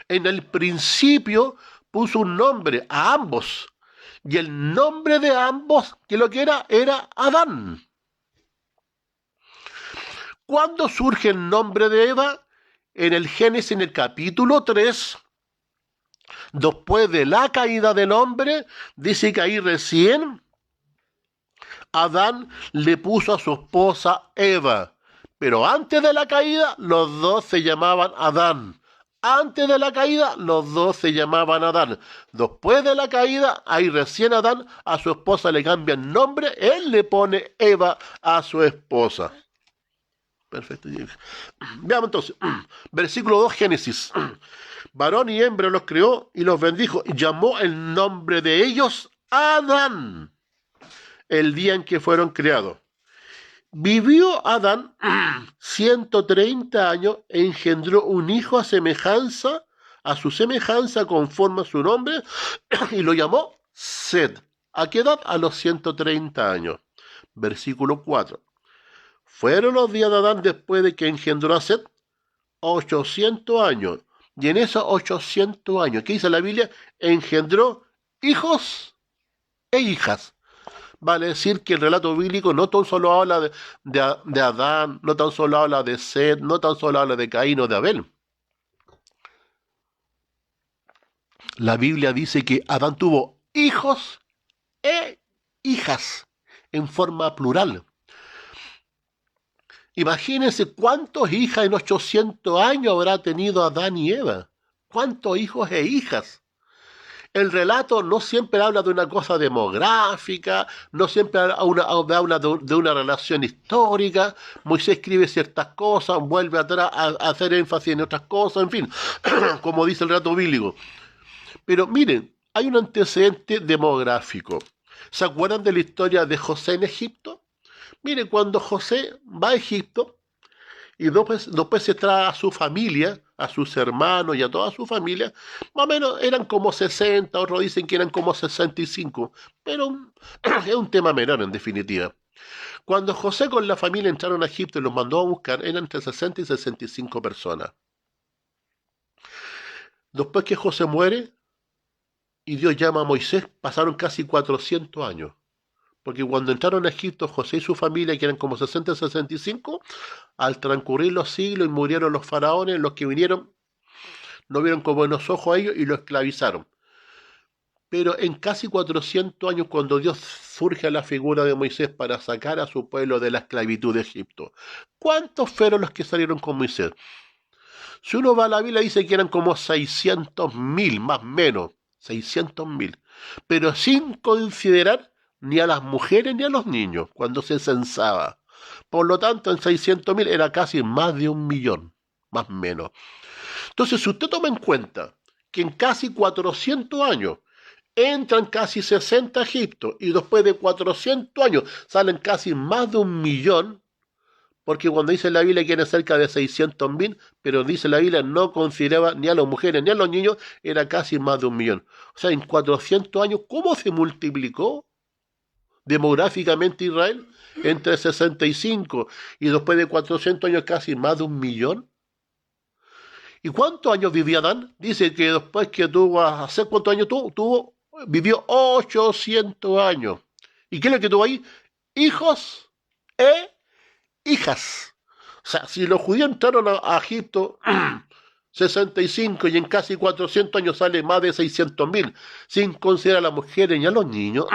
En el principio puso un nombre a ambos y el nombre de ambos, que lo que era Adán. ¿Cuándo surge el nombre de Eva? En el Génesis, en el capítulo 3, después de la caída del hombre, dice que ahí recién Adán le puso a su esposa Eva. Pero antes de la caída, los dos se llamaban Adán. Antes de la caída, los dos se llamaban Adán. Después de la caída, ahí recién Adán a su esposa le cambia el nombre, él le pone Eva a su esposa. Perfecto. Veamos entonces, versículo 2, Génesis. Varón y hembra los creó y los bendijo y llamó el nombre de ellos Adán, el día en que fueron creados. Vivió Adán 130 años e engendró un hijo a su semejanza conforme a su nombre, y lo llamó Set. ¿A qué edad? A los 130 años. Versículo 4. Fueron los días de Adán después de que engendró a Set 800 años. Y en esos 800 años, ¿qué dice la Biblia? Engendró hijos e hijas. Vale decir que el relato bíblico no tan solo habla de Adán, no tan solo habla de Set, no tan solo habla de Caín o de Abel. La Biblia dice que Adán tuvo hijos e hijas en forma plural. Imagínense cuántos hijas en 800 años habrá tenido Adán y Eva. ¿Cuántos hijos e hijas? El relato no siempre habla de una cosa demográfica, no siempre habla de una relación histórica. Moisés escribe ciertas cosas, vuelve atrás a hacer énfasis en otras cosas, en fin, como dice el relato bíblico. Pero miren, hay un antecedente demográfico. ¿Se acuerdan de la historia de José en Egipto? Miren, cuando José va a Egipto y después se trae a su familia, a sus hermanos y a toda su familia, más o menos eran como 60, otros dicen que eran como 65, pero es un tema menor en definitiva. Cuando José con la familia entraron a Egipto y los mandó a buscar, eran entre 60 y 65 personas. Después que José muere y Dios llama a Moisés, pasaron casi 400 años. Porque cuando entraron a Egipto, José y su familia, que eran como 60 y 65, al transcurrir los siglos y murieron los faraones, los que vinieron no vieron con buenos ojos a ellos y lo esclavizaron. Pero en casi 400 años, cuando Dios surge a la figura de Moisés para sacar a su pueblo de la esclavitud de Egipto, ¿cuántos fueron los que salieron con Moisés? Si uno va a la Biblia, dice que eran como 600.000, más o menos, 600.000, pero sin considerar ni a las mujeres ni a los niños cuando se censaba. Por lo tanto, en 600.000 era casi más de 1.000.000, más o menos. Entonces, si usted toma en cuenta que en casi 400 años entran casi 60 a Egipto y después de 400 años salen casi más de 1.000.000, porque cuando dice la Biblia que eran cerca de 600.000, pero dice la Biblia no consideraba ni a las mujeres ni a los niños, era casi más de 1.000.000. O sea, en 400 años, ¿cómo se multiplicó demográficamente Israel? Entre 65 y después de 400 años casi más de 1.000.000. ¿Y cuántos años vivía Adán? Dice que después que tuvo, ¿hace cuántos años vivió 800 años. ¿Y qué es lo que tuvo ahí? Hijos e hijas. O sea, si los judíos entraron a Egipto 65 y en casi 400 años sale más de 600.000, sin considerar a las mujeres ni a los niños,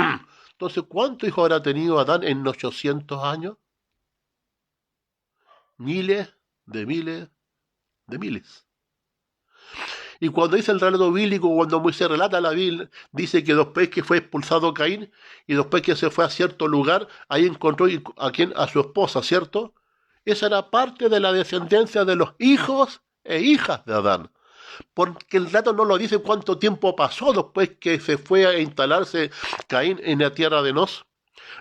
entonces, ¿cuántos hijos habrá tenido Adán en 800 años? Miles de miles de miles. Y cuando dice el relato bíblico, cuando Moisés relata la Biblia, dice que después que fue expulsado Caín y después que se fue a cierto lugar, ahí encontró a su esposa, ¿cierto? Esa era parte de la descendencia de los hijos e hijas de Adán. Porque el relato no lo dice cuánto tiempo pasó después que se fue a instalarse Caín en la tierra de Nos.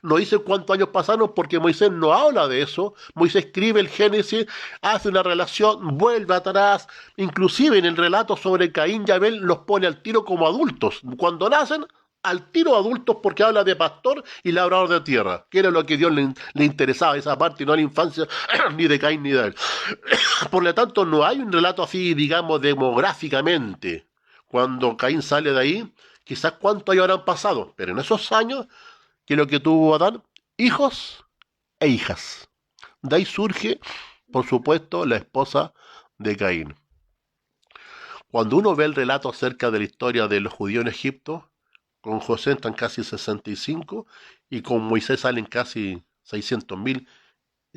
No dice cuántos años pasaron porque Moisés no habla de eso. Moisés escribe el Génesis, hace una relación, vuelve atrás. Inclusive en el relato sobre Caín y Abel los pone al tiro como adultos. Cuando nacen, al tiro adultos porque habla de pastor y labrador de tierra, que era lo que a Dios le interesaba, esa parte, no la infancia ni de Caín ni de Abel. Por lo tanto, no hay un relato así, digamos, demográficamente. Cuando Caín sale de ahí, quizás cuántos años habrán pasado, pero en esos años que lo que tuvo Adán, hijos e hijas. De ahí surge, por supuesto, la esposa de Caín. Cuando uno ve el relato acerca de la historia de los judíos en Egipto, con José están casi 65 y con Moisés salen casi 600.000,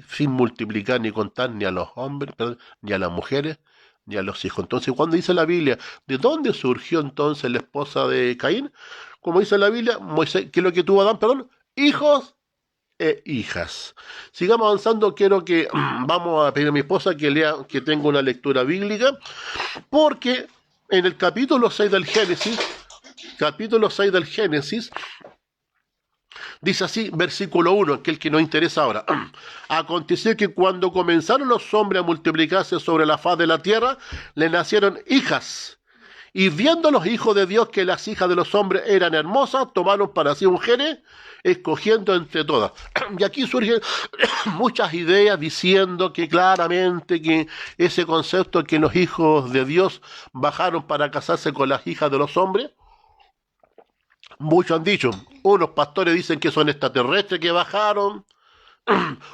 sin multiplicar ni contar ni a los hombres, ni a las mujeres, ni a los hijos. Entonces, cuando dice la Biblia, ¿de dónde surgió entonces la esposa de Caín? Como dice la Biblia, Moisés, ¿qué es lo que tuvo Adán? Perdón, hijos e hijas. Sigamos avanzando, quiero que vamos a pedir a mi esposa que lea, que tenga una lectura bíblica, porque en el capítulo 6 del Génesis, dice así, versículo 1, que es el que nos interesa ahora. Aconteció que cuando comenzaron los hombres a multiplicarse sobre la faz de la tierra, le nacieron hijas. Y viendo los hijos de Dios que las hijas de los hombres eran hermosas, tomaron para sí mujeres, escogiendo entre todas. Y aquí surgen muchas ideas diciendo que claramente que ese concepto que los hijos de Dios bajaron para casarse con las hijas de los hombres, muchos han dicho, unos pastores dicen que son extraterrestres que bajaron,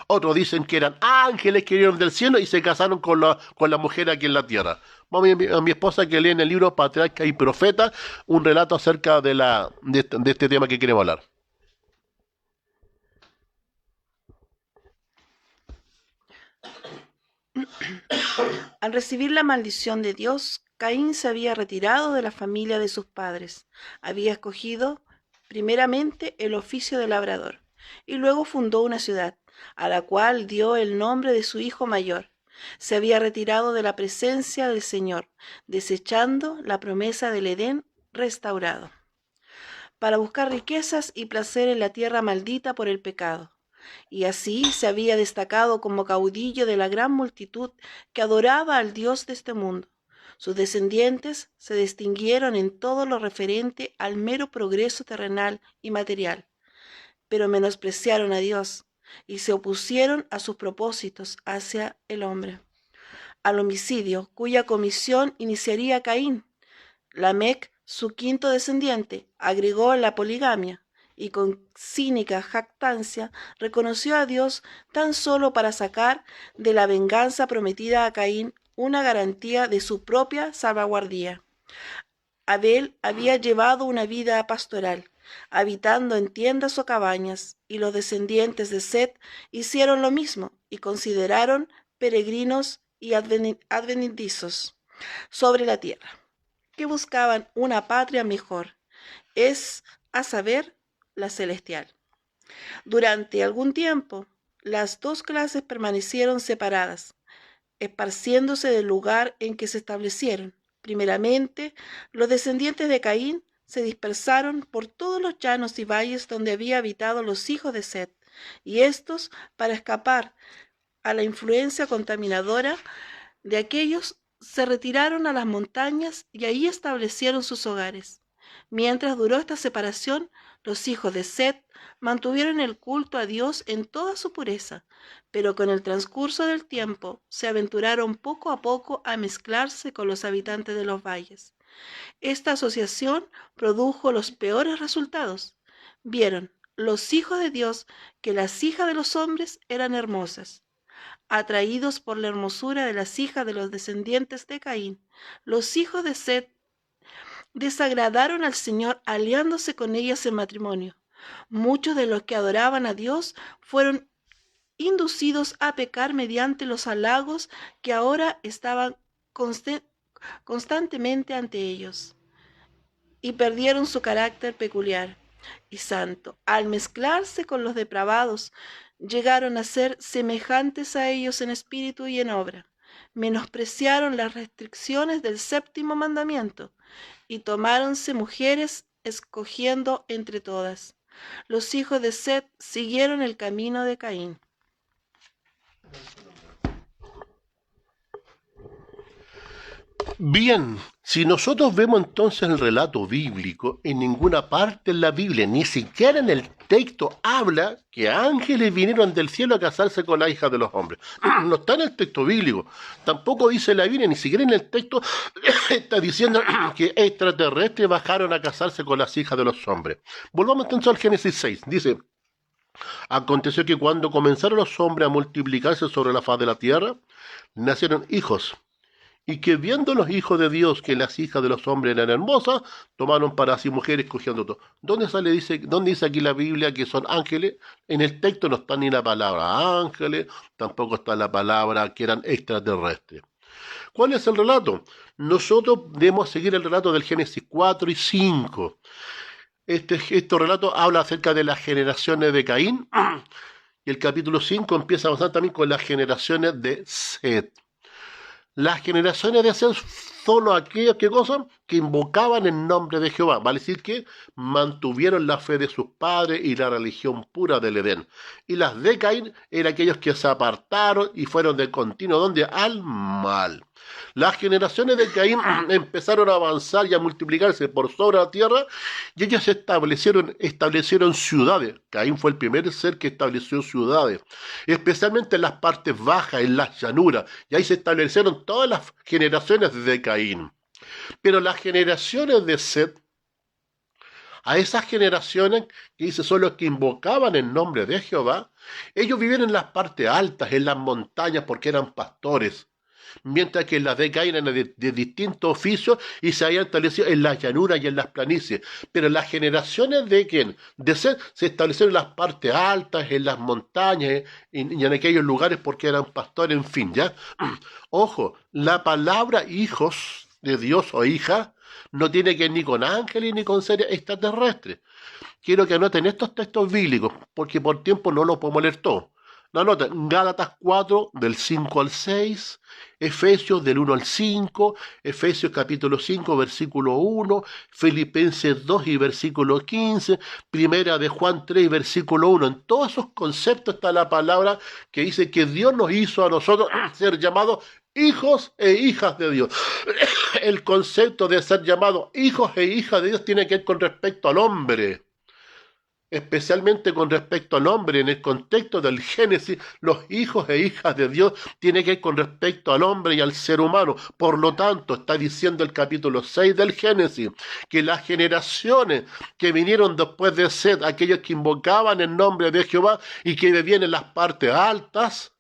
otros dicen que eran ángeles que vinieron del cielo y se casaron con la mujer aquí en la tierra. Vamos a mi esposa que lee en el libro Patriarca y Profeta un relato acerca de este tema que queremos hablar. Al recibir la maldición de Dios, Caín se había retirado de la familia de sus padres. Había escogido primeramente el oficio de labrador y luego fundó una ciudad, a la cual dio el nombre de su hijo mayor. Se había retirado de la presencia del Señor, desechando la promesa del Edén restaurado, para buscar riquezas y placer en la tierra maldita por el pecado. Y así se había destacado como caudillo de la gran multitud que adoraba al Dios de este mundo. Sus descendientes se distinguieron en todo lo referente al mero progreso terrenal y material, pero menospreciaron a Dios y se opusieron a sus propósitos hacia el hombre. Al homicidio, cuya comisión iniciaría Caín, Lamec, su quinto descendiente, agregó la poligamia y con cínica jactancia reconoció a Dios tan solo para sacar de la venganza prometida a Caín una garantía de su propia salvaguardia. Abel había llevado una vida pastoral, habitando en tiendas o cabañas, y los descendientes de Set hicieron lo mismo y consideraron peregrinos y advenedizos sobre la tierra, que buscaban una patria mejor, es a saber, la celestial. Durante algún tiempo, las dos clases permanecieron separadas, esparciéndose del lugar en que se establecieron. Primeramente, los descendientes de Caín se dispersaron por todos los llanos y valles donde había habitado los hijos de Set, y estos, para escapar a la influencia contaminadora de aquellos, se retiraron a las montañas y ahí establecieron sus hogares. Mientras duró esta separación, los hijos de Set mantuvieron el culto a Dios en toda su pureza, pero con el transcurso del tiempo se aventuraron poco a poco a mezclarse con los habitantes de los valles. Esta asociación produjo los peores resultados. Vieron los hijos de Dios que las hijas de los hombres eran hermosas. atraídos por la hermosura de las hijas de los descendientes de Caín. Los hijos de Set desagradaron al Señor aliándose con ellas en matrimonio. Muchos de los que adoraban a Dios fueron inducidos a pecar mediante los halagos que ahora estaban constantemente ante ellos, y perdieron su carácter peculiar y santo. Al mezclarse con los depravados, llegaron a ser semejantes a ellos en espíritu y en obra. Menospreciaron las restricciones del séptimo mandamiento y tomáronse mujeres escogiendo entre todas. Los hijos de Set siguieron el camino de Caín. Bien, si nosotros vemos entonces el relato bíblico, en ninguna parte en la Biblia, ni siquiera en el texto, habla que ángeles vinieron del cielo a casarse con la hija de los hombres. No está en el texto bíblico. Tampoco dice la Biblia, ni siquiera en el texto está diciendo que extraterrestres bajaron a casarse con las hijas de los hombres. Volvamos entonces al Génesis 6. Dice: aconteció que cuando comenzaron los hombres a multiplicarse sobre la faz de la tierra, nacieron hijos. Y que viendo los hijos de Dios que las hijas de los hombres eran hermosas, tomaron para sí mujeres cogiendo todo. ¿Dónde dice aquí la Biblia que son ángeles? En el texto no está ni la palabra ángeles, tampoco está la palabra que eran extraterrestres. ¿Cuál es el relato? Nosotros debemos seguir el relato del Génesis 4 y 5. Este relato habla acerca de las generaciones de Caín, y el capítulo 5 empieza a avanzar también con las generaciones de Set. Las generaciones de Set son aquellas que invocaban el nombre de Jehová, vale decir que mantuvieron la fe de sus padres y la religión pura del Edén. Y las de Caín eran aquellos que se apartaron y fueron de continuo donde al mal. Las generaciones de Caín empezaron a avanzar y a multiplicarse por sobre la tierra, y ellos establecieron ciudades. Caín fue el primer ser que estableció ciudades, especialmente en las partes bajas, en las llanuras, y ahí se establecieron todas las generaciones de Caín. Pero las generaciones de Set, a esas generaciones que dice son los que invocaban el nombre de Jehová, ellos vivían en las partes altas, en las montañas, porque eran pastores. Mientras que las de Caín eran de distintos oficios y se habían establecido en las llanuras y en las planicies. Pero las generaciones de Set se establecieron en las partes altas, en las montañas y en aquellos lugares porque eran pastores, en fin, ¿ya? Ojo, la palabra hijos de Dios o hija no tiene que ver ni con ángeles ni con seres extraterrestres. Quiero que anoten estos textos bíblicos, porque por tiempo no los podemos leer todos. No anoten: Gálatas 4, del 5 al 6, Efesios del 1 al 5, Efesios capítulo 5, versículo 1, Filipenses 2 y versículo 15, Primera de Juan 3 y versículo 1. En todos esos conceptos está la palabra que dice que Dios nos hizo a nosotros ser llamados hijos e hijas de Dios. El concepto de ser llamados hijos e hijas de Dios tiene que ver con respecto al hombre. Especialmente con respecto al hombre, en el contexto del Génesis, los hijos e hijas de Dios tienen que ver con respecto al hombre y al ser humano. Por lo tanto, está diciendo el capítulo 6 del Génesis, que las generaciones que vinieron después de Set, aquellos que invocaban el nombre de Jehová y que vivían en las partes altas,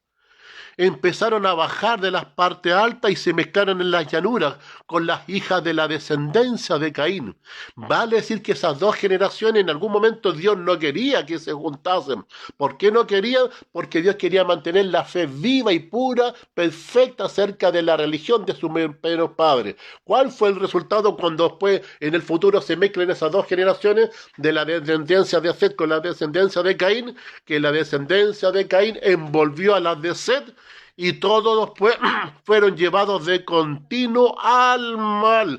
empezaron a bajar de las partes altas y se mezclaron en las llanuras con las hijas de la descendencia de Caín. Vale decir que esas dos generaciones en algún momento Dios no quería que se juntasen. ¿Por qué no quería? Porque Dios quería mantener la fe viva y pura, perfecta acerca de la religión de sus primeros padres. ¿Cuál fue el resultado cuando después en el futuro se mezclan esas dos generaciones de la descendencia de Set con la descendencia de Caín? Que la descendencia de Caín envolvió a las de Set, y todos después fueron llevados de continuo al mal.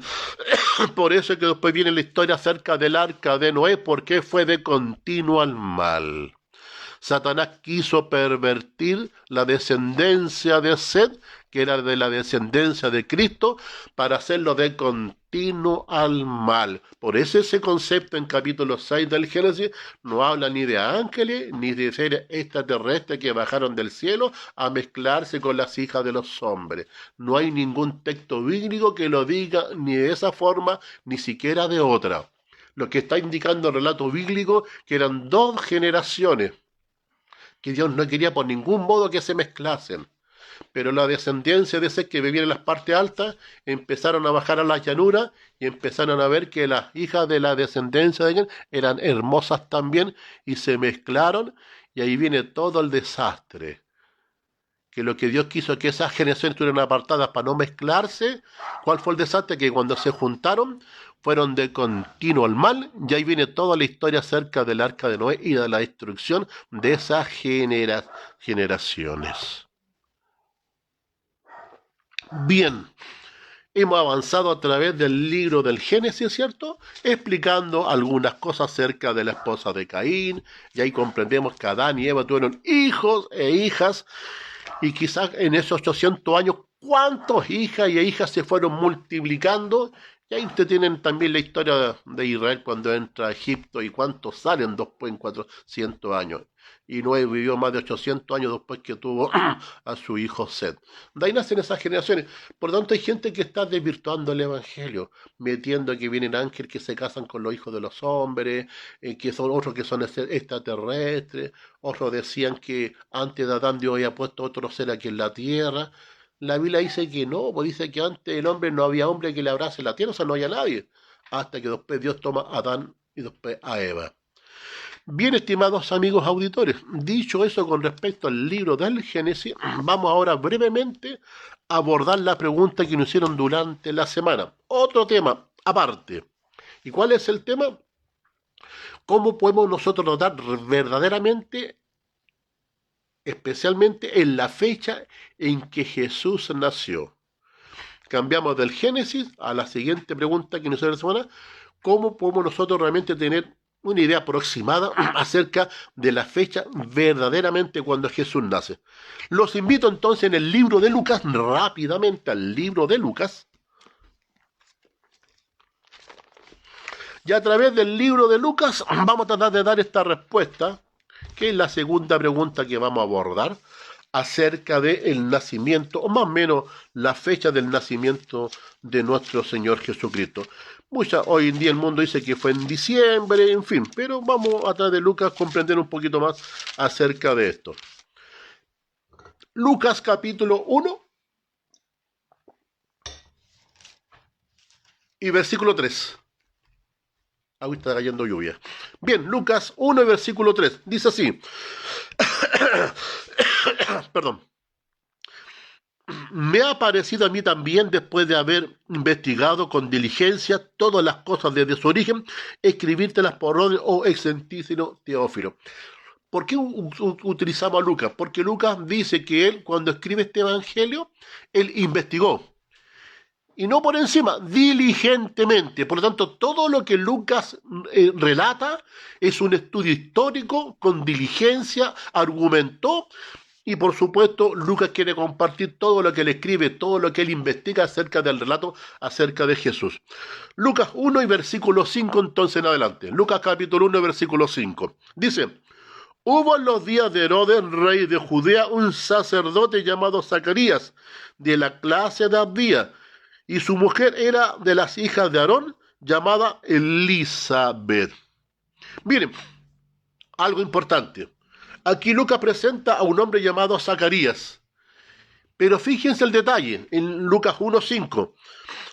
Por eso es que después viene la historia acerca del arca de Noé, porque fue de continuo al mal. Satanás quiso pervertir la descendencia de Set, que era de la descendencia de Cristo, para hacerlo de continuo al mal. Por eso ese concepto en capítulo 6 del Génesis no habla ni de ángeles ni de seres extraterrestres que bajaron del cielo a mezclarse con las hijas de los hombres. No hay ningún texto bíblico que lo diga ni de esa forma, ni siquiera de otra. Lo que está indicando el relato bíblico que eran dos generaciones que Dios no quería por ningún modo que se mezclasen. pero la descendencia de ese que vivían en las partes altas empezaron a bajar a las llanuras y empezaron a ver que las hijas de la descendencia de ellos eran hermosas también y se mezclaron y ahí viene todo el desastre. Que lo que Dios quiso que esas generaciones estuvieran apartadas para no mezclarse. ¿Cuál fue el desastre? Que cuando se juntaron fueron de continuo al mal, y ahí viene toda la historia acerca del arca de Noé y de la destrucción de esas generaciones. Bien, hemos avanzado a través del libro del Génesis, ¿cierto? Explicando algunas cosas acerca de la esposa de Caín, y ahí comprendemos que Adán y Eva tuvieron hijos e hijas, y quizás en esos 800 años, ¿cuántas hijas y hijas se fueron multiplicando? Y ahí ustedes tienen también la historia de Israel cuando entra a Egipto y cuántos salen después en 400 años. Y Noé vivió más de 800 años después que tuvo a su hijo Set. De ahí nacen esas generaciones. Por lo tanto, hay gente que está desvirtuando el Evangelio, metiendo que vienen ángeles que se casan con los hijos de los hombres, que son otros que son extraterrestres, otros decían que antes de Adán Dios había puesto otro ser aquí en la tierra. La Biblia dice que no, pues dice que antes el hombre no había hombre que le abrace la tierra, o sea, no había nadie, hasta que después Dios toma a Adán y después a Eva. Bien, estimados amigos auditores, dicho eso con respecto al libro del Génesis, vamos ahora brevemente a abordar la pregunta que nos hicieron durante la semana. Otro tema aparte. ¿Y cuál es el tema? ¿Cómo podemos nosotros notar verdaderamente, especialmente en la fecha en que Jesús nació? Cambiamos del Génesis a la siguiente pregunta que nos hicieron la semana. ¿Cómo podemos nosotros realmente tener una idea aproximada acerca de la fecha verdaderamente cuando Jesús nace? Los invito entonces en el libro de Lucas, rápidamente al libro de Lucas. Y a través del libro de Lucas vamos a tratar de dar esta respuesta, que es la segunda pregunta que vamos a abordar, acerca del nacimiento, o más o menos la fecha del nacimiento de nuestro Señor Jesucristo. Hoy en día el mundo dice que fue en diciembre, en fin, pero vamos a través de Lucas comprender un poquito más acerca de esto. Lucas capítulo 1 y versículo 3. Ahí está cayendo lluvia. Bien, Lucas 1 y versículo 3. Dice así. Perdón. Me ha parecido a mí también, después de haber investigado con diligencia todas las cosas desde su origen, escribírtelas por orden, oh excelentísimo Teófilo. ¿Por qué utilizamos a Lucas? Porque Lucas dice que él, cuando escribe este evangelio, él investigó. Y no por encima, diligentemente. Por lo tanto, todo lo que Lucas relata es un estudio histórico, con diligencia, argumentó. Y por supuesto, Lucas quiere compartir todo lo que él escribe, todo lo que él investiga acerca del relato, acerca de Jesús. Lucas 1 y versículo 5, entonces en adelante. Lucas capítulo 1 y versículo 5. Dice, hubo en los días de Herodes, rey de Judea, un sacerdote llamado Zacarías, de la clase de Abdías, y su mujer era de las hijas de Aarón, llamada Elizabeth. Miren, algo importante. Aquí Lucas presenta a un hombre llamado Zacarías. Pero fíjense el detalle, en Lucas 1:5.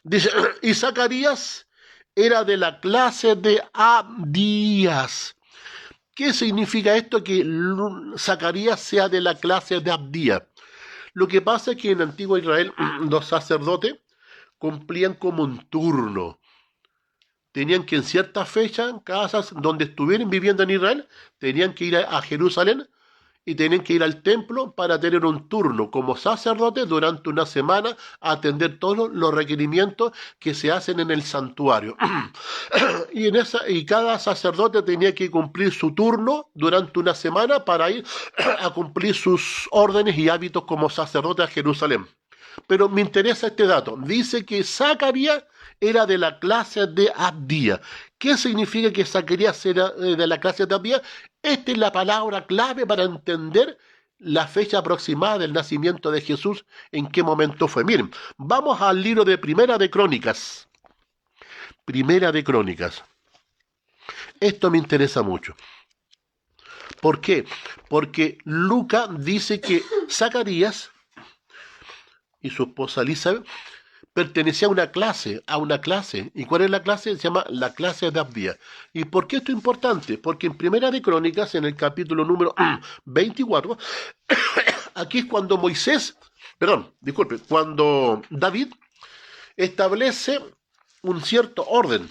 Dice, y Zacarías era de la clase de Abdías. ¿Qué significa esto que Zacarías sea de la clase de Abdías? Lo que pasa es que en antiguo Israel los sacerdotes cumplían como un turno. Tenían que en ciertas fechas, casas donde estuvieran viviendo en Israel, tenían que ir a Jerusalén y tenían que ir al templo para tener un turno como sacerdote durante una semana a atender todos los requerimientos que se hacen en el santuario. y cada sacerdote tenía que cumplir su turno durante una semana para ir a cumplir sus órdenes y hábitos como sacerdote a Jerusalén. Pero me interesa este dato. Dice que Zacarías era de la clase de Abdías. ¿Qué significa que Zacarías era de la clase de Abdías? Esta es la palabra clave para entender la fecha aproximada del nacimiento de Jesús, en qué momento fue. Miren, vamos al libro de Primera de Crónicas. Primera de Crónicas. Esto me interesa mucho. ¿Por qué? Porque Lucas dice que Zacarías y su esposa Elizabeth pertenecía a una clase. ¿Y cuál es la clase? Se llama la clase de Abdías. ¿Y por qué esto es importante? Porque en Primera de Crónicas, en el capítulo número 24, aquí es cuando cuando David establece un cierto orden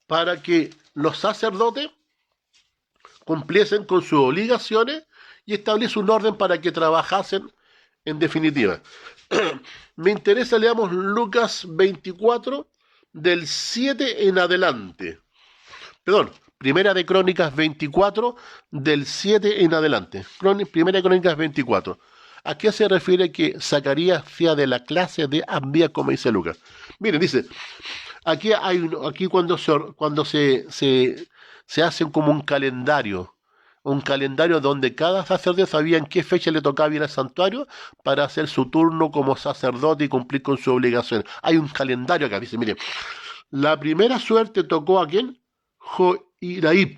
para que los sacerdotes cumpliesen con sus obligaciones y establece un orden para que trabajasen en definitiva. Me interesa, leamos Lucas 24, del 7 en adelante. Perdón, Primera de Crónicas 24, del 7 en adelante. Primera de Crónicas 24. ¿A qué se refiere que Zacarías sea de la clase de Abdías, como dice Lucas? Miren, dice, aquí cuando se hace como un calendario donde cada sacerdote sabía en qué fecha le tocaba ir al santuario para hacer su turno como sacerdote y cumplir con su obligación. Hay un calendario acá, dice, mire, la primera suerte tocó a ¿quién? Joiraib.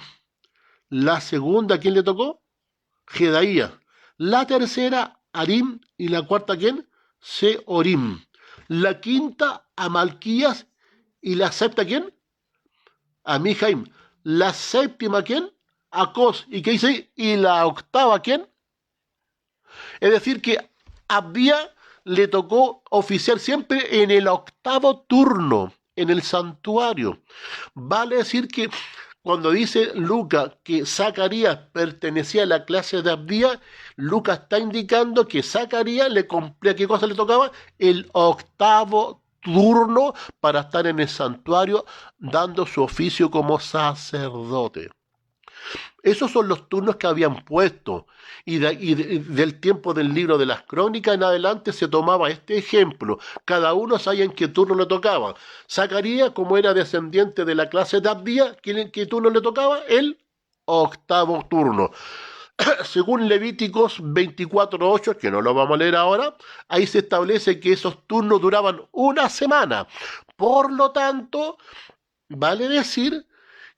La segunda, ¿a quién le tocó? Jedaía. La tercera, Arim. Y la cuarta, ¿quién? Seorim. La quinta, a Malquías. Y la sexta, ¿quién? A Mijaim. La séptima, ¿quién? A Cos. ¿Y qué dice? Y la octava, ¿quién? Es decir, que a Abdías le tocó oficiar siempre en el octavo turno, en el santuario. Vale decir que cuando dice Lucas que Zacarías pertenecía a la clase de Abdías, Lucas está indicando que Zacarías le cumplía, ¿qué cosa le tocaba? El octavo turno para estar en el santuario dando su oficio como sacerdote. Esos son los turnos que habían puesto. Del tiempo del libro de las crónicas en adelante se tomaba este ejemplo. Cada uno sabía en qué turno le tocaba. Zacarías, como era descendiente de la clase de Abdías, ¿qué turno le tocaba? El octavo turno. Según Levíticos 24:8, que no lo vamos a leer ahora, ahí se establece que esos turnos duraban una semana. Por lo tanto, vale decir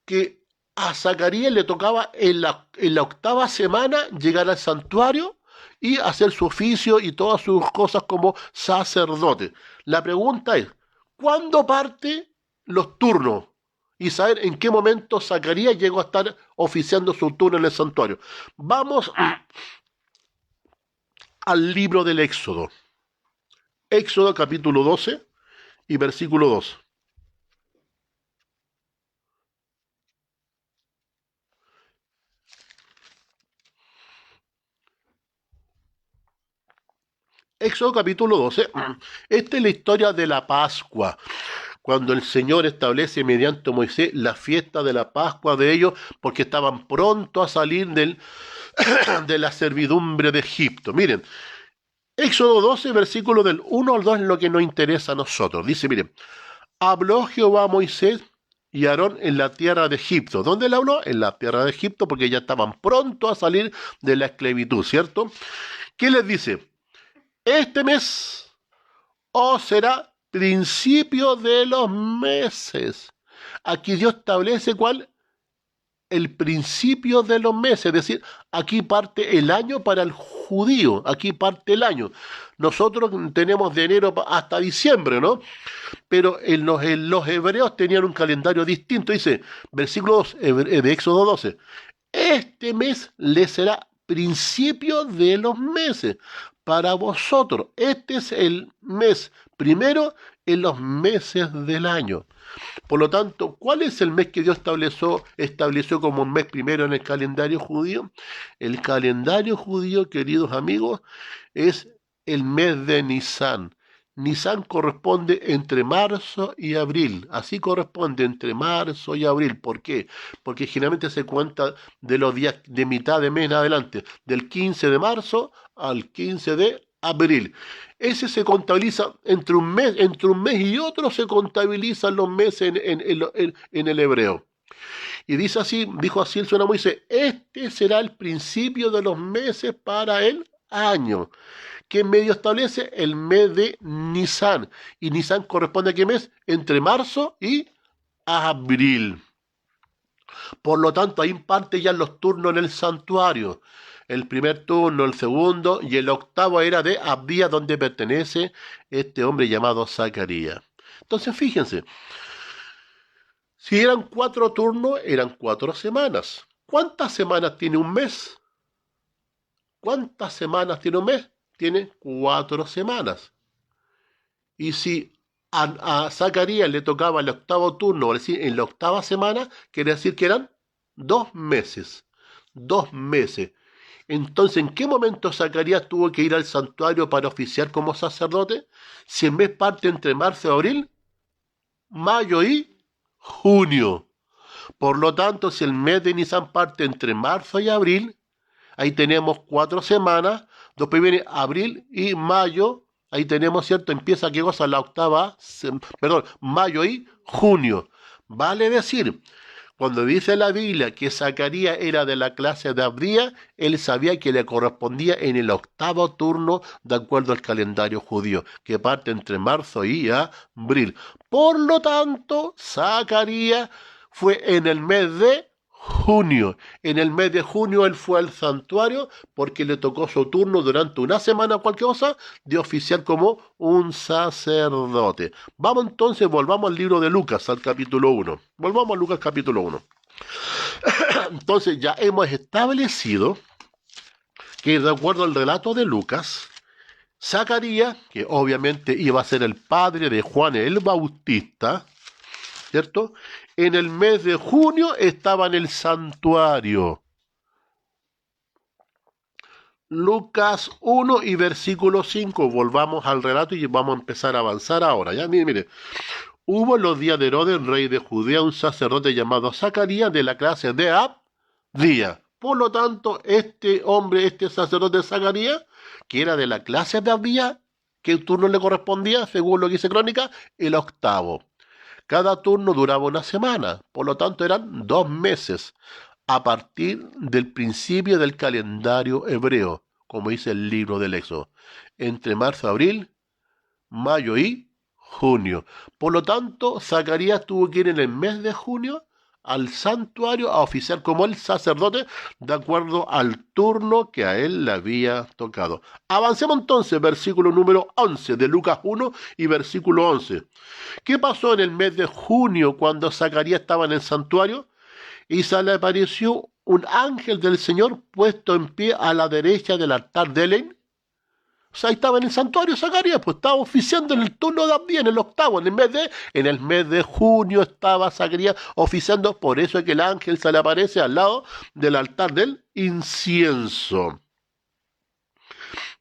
que a Zacarías le tocaba en la octava semana llegar al santuario y hacer su oficio y todas sus cosas como sacerdote. La pregunta es, ¿cuándo parte los turnos? Y saber en qué momento Zacarías llegó a estar oficiando su turno en el santuario. Vamos al libro del Éxodo. Éxodo capítulo 12 y versículo 2. Éxodo capítulo 12, esta es la historia de la Pascua, cuando el Señor establece mediante Moisés la fiesta de la Pascua de ellos, porque estaban pronto a salir de la servidumbre de Egipto. Miren, Éxodo 12, versículo del 1 al 2 es lo que nos interesa a nosotros. Dice, miren, habló Jehová a Moisés y Aarón en la tierra de Egipto. ¿Dónde le habló? En la tierra de Egipto, porque ya estaban pronto a salir de la esclavitud, ¿cierto? ¿Qué les dice? Este mes os será principio de los meses. Aquí Dios establece cuál el principio de los meses, es decir, aquí parte el año para el judío, aquí parte el año. Nosotros tenemos de enero hasta diciembre, ¿no? Pero los hebreos tenían un calendario distinto, dice, versículo 2 de Éxodo 12, este mes les será principio de los meses para vosotros. Este es el mes primero en los meses del año. Por lo tanto, ¿cuál es el mes que Dios estableció como un mes primero en el calendario judío? El calendario judío, queridos amigos, es el mes de Nisan. Nisan corresponde entre marzo y abril. Así corresponde entre marzo y abril. ¿Por qué? Porque generalmente se cuenta de los días de mitad de mes en adelante, del 15 de marzo al 15 de abril. Ese se contabiliza entre un mes y otro se contabilizan los meses en el hebreo. Y dijo así el Señor a Moisés, este será el principio de los meses para el año. ¿Qué medio establece? El mes de Nisan. ¿Y Nisan corresponde a qué mes? Entre marzo y abril. Por lo tanto, ahí parte ya los turnos en el santuario. el primer turno, el segundo, y el octavo era de Abdías, donde pertenece este hombre llamado Zacarías. Entonces, fíjense, si eran 4 turnos, eran 4 semanas. ¿Cuántas semanas tiene un mes? ¿Cuántas semanas tiene un mes? Tiene 4 semanas. Y si a Zacarías le tocaba el octavo turno, es decir, en la octava semana, quiere decir que eran 2 meses. 2 meses. Entonces, ¿en qué momento Zacarías tuvo que ir al santuario para oficiar como sacerdote? Si el mes parte entre marzo y abril, mayo y junio. Por lo tanto, si el mes de Nisan parte entre marzo y abril, ahí tenemos 4 semanas, después viene abril y mayo, ahí tenemos, ¿cierto? Empieza, ¿qué cosa? La octava, mayo y junio. Vale decir, cuando dice la Biblia que Zacarías era de la clase de Abdías, él sabía que le correspondía en el octavo turno de acuerdo al calendario judío, que parte entre marzo y abril. Por lo tanto, Zacarías fue en el mes de junio. En el mes de junio él fue al santuario porque le tocó su turno durante una semana o cualquier cosa de oficiar como un sacerdote. Vamos entonces, volvamos al libro de Lucas, al capítulo 1. Volvamos a Lucas capítulo 1. Entonces ya hemos establecido que de acuerdo al relato de Lucas, Zacarías, que obviamente iba a ser el padre de Juan el Bautista, ¿cierto? En el mes de junio estaba en el santuario. Lucas 1 y versículo 5. Volvamos al relato y vamos a empezar a avanzar ahora. Ya, mire. Hubo en los días de Herodes, rey de Judea, un sacerdote llamado Zacarías de la clase de Abdías. Por lo tanto, este hombre, este sacerdote Zacarías, que era de la clase de Abdías, ¿qué turno le correspondía? Según lo que dice Crónica, el octavo. Cada turno duraba una semana, por lo tanto eran 2 meses, a partir del principio del calendario hebreo, como dice el libro del Éxodo, entre marzo, abril, mayo y junio. Por lo tanto, Zacarías tuvo que ir en el mes de junio al santuario a oficiar como el sacerdote de acuerdo al turno que a él le había tocado. Avancemos entonces, versículo número 11 de Lucas 1 y versículo 11. ¿Qué pasó en el mes de junio cuando Zacarías estaba en el santuario? Y se le apareció un ángel del Señor puesto en pie a la derecha del altar de Elén. O sea, ahí estaba en el santuario Zacarías, pues estaba oficiando en el turno de Abdías, en el octavo, en el mes de junio estaba Zacarías oficiando, por eso es que el ángel se le aparece al lado del altar del incienso.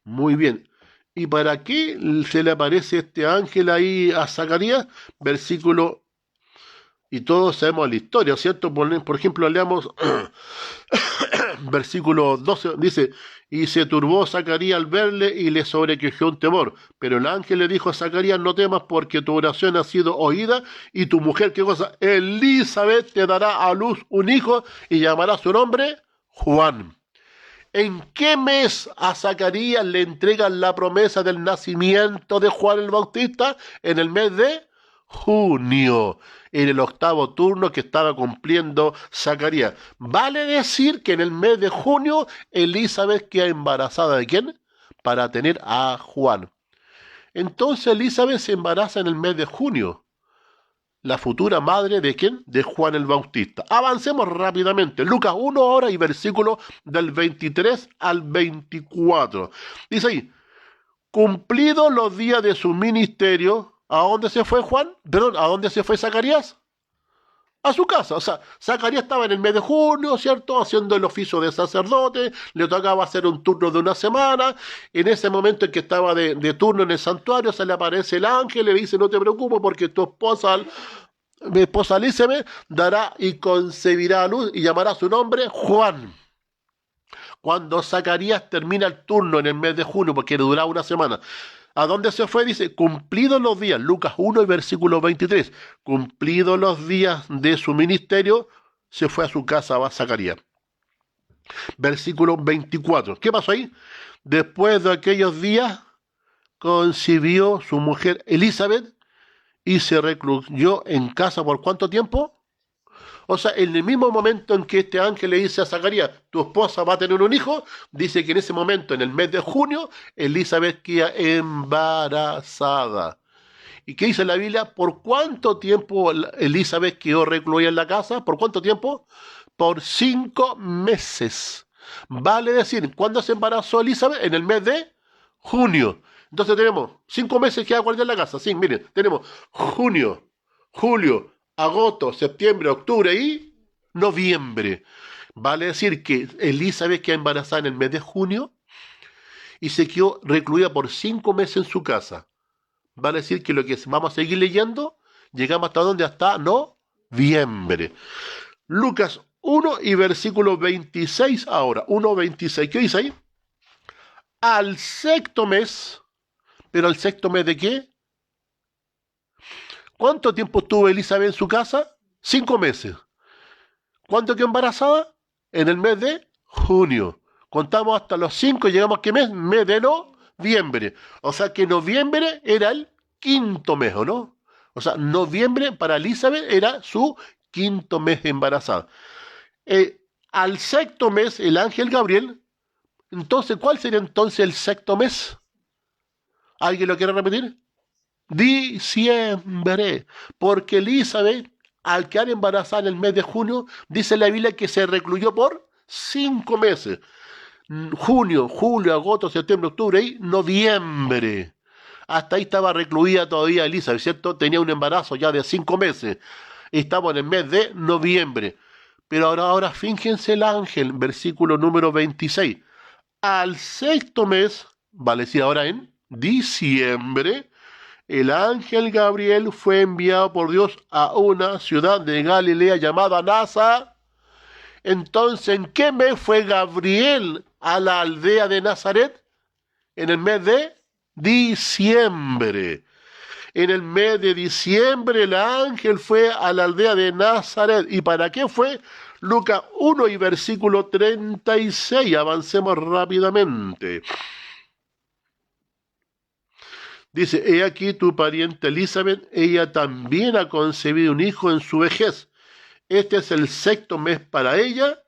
Muy bien. ¿Y para qué se le aparece este ángel ahí a Zacarías? Versículo, y todos sabemos la historia, ¿cierto? Por ejemplo, leamos versículo 12, dice, y se turbó Zacarías al verle y le sobrecogió un temor. Pero el ángel le dijo a Zacarías, no temas porque tu oración ha sido oída y tu mujer, ¿qué cosa? Elizabeth te dará a luz un hijo y llamará su nombre Juan. ¿En qué mes a Zacarías le entregan la promesa del nacimiento de Juan el Bautista? En el mes de junio, en el octavo turno que estaba cumpliendo Zacarías. Vale decir que en el mes de junio Elizabeth queda embarazada ¿de quién? Para tener a Juan. Entonces Elizabeth se embaraza en el mes de junio. La futura madre ¿de quién? De Juan el Bautista. Avancemos rápidamente. Lucas 1 ahora y versículo del 23 al 24. Dice ahí, cumplidos los días de su ministerio, ¿a dónde se fue Juan? Perdón, ¿a dónde se fue Zacarías? A su casa. O sea, Zacarías estaba en el mes de junio, ¿cierto? Haciendo el oficio de sacerdote, le tocaba hacer un turno de una semana. En ese momento en que estaba de turno en el santuario, se le aparece el ángel, le dice, no te preocupes porque mi esposa Elizabeth dará y concebirá a luz y llamará su nombre Juan. Cuando Zacarías termina el turno en el mes de junio, porque duraba una semana, ¿a dónde se fue? Dice, cumplidos los días, Lucas 1 y versículo 23, cumplidos los días de su ministerio, se fue a su casa a Zacarías. Versículo 24, ¿qué pasó ahí? Después de aquellos días, concibió su mujer Elizabeth y se recluyó en casa ¿por cuánto tiempo? O sea, en el mismo momento en que este ángel le dice a Zacarías, tu esposa va a tener un hijo, dice que en ese momento, en el mes de junio, Elizabeth queda embarazada. ¿Y qué dice la Biblia? ¿Por cuánto tiempo Elizabeth quedó recluida en la casa? ¿Por cuánto tiempo? Por 5 meses. Vale decir, ¿cuándo se embarazó Elizabeth? En el mes de junio. Entonces tenemos 5 meses que guardar en la casa. Sí, miren, tenemos junio, julio, agosto, septiembre, octubre y noviembre. Vale decir que Elizabeth queda embarazada en el mes de junio y se quedó recluida por 5 meses en su casa. Vale decir que lo que vamos a seguir leyendo, llegamos hasta donde, hasta noviembre. Lucas 1 y versículo 26 ahora, 1:26. ¿Qué dice ahí? Al sexto mes, ¿pero al sexto mes de qué? ¿Cuánto tiempo estuvo Elizabeth en su casa? 5 meses. ¿Cuánto quedó embarazada? En el mes de junio. Contamos hasta los 5 y llegamos a qué mes? Mes de noviembre. O sea que noviembre era el quinto mes, ¿o no? O sea, noviembre para Elizabeth era su quinto mes embarazada. Al sexto mes, el ángel Gabriel, entonces, ¿cuál sería entonces el sexto mes? ¿Alguien lo quiere repetir? Diciembre. Porque Elizabeth, al quedar embarazada en el mes de junio, dice la Biblia que se recluyó por 5 meses. Junio, julio, agosto, septiembre, octubre y noviembre. Hasta ahí estaba recluida todavía Elizabeth, ¿cierto? Tenía un embarazo ya de 5 meses. Estamos en el mes de noviembre. Pero ahora fíjense el ángel, versículo número 26. Al sexto mes, vale decir ahora en diciembre, el ángel Gabriel fue enviado por Dios a una ciudad de Galilea llamada Nazaret. Entonces, ¿en qué mes fue Gabriel a la aldea de Nazaret? En el mes de diciembre. En el mes de diciembre el ángel fue a la aldea de Nazaret. ¿Y para qué fue? Lucas 1 y versículo 36. Avancemos rápidamente. Dice, he aquí tu pariente Elizabeth, ella también ha concebido un hijo en su vejez. Este es el sexto mes para ella,